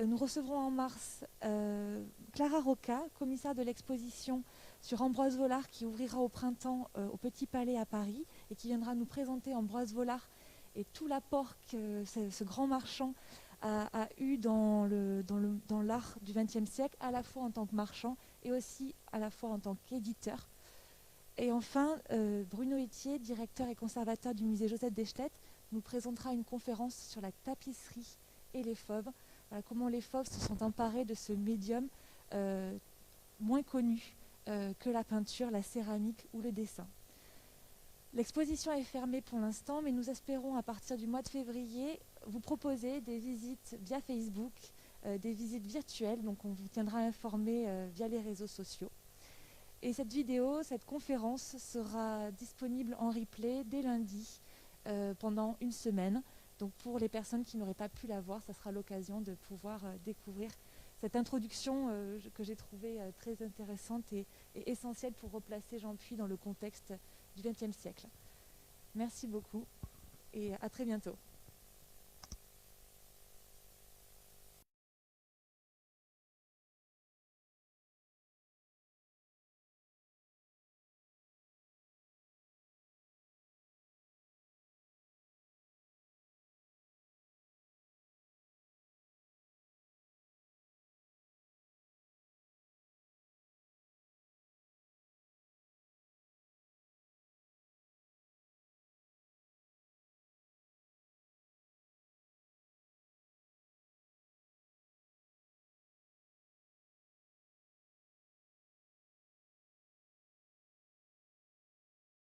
Nous recevrons en mars Clara Roca, commissaire de l'exposition sur Ambroise Vollard, qui ouvrira au printemps au Petit Palais à Paris et qui viendra nous présenter Ambroise Vollard et tout l'apport que ce grand marchand a eu dans l'art du XXe siècle, à la fois en tant que marchand et aussi à la fois en tant qu'éditeur. Et enfin, Bruno Etier, directeur et conservateur du musée Joseph Deschlettes, nous présentera une conférence sur la tapisserie et les fauves. Voilà, comment les fauves se sont emparés de ce médium moins connu que la peinture, la céramique ou le dessin. L'exposition est fermée pour l'instant, mais nous espérons à partir du mois de février vous proposer des visites via Facebook, des visites virtuelles, donc on vous tiendra informé via les réseaux sociaux. Et cette conférence sera disponible en replay dès lundi pendant une semaine. Donc pour les personnes qui n'auraient pas pu la voir, ça sera l'occasion de pouvoir découvrir cette introduction que j'ai trouvée très intéressante et essentielle pour replacer Jean Puy dans le contexte du XXe siècle. Merci beaucoup et à très bientôt.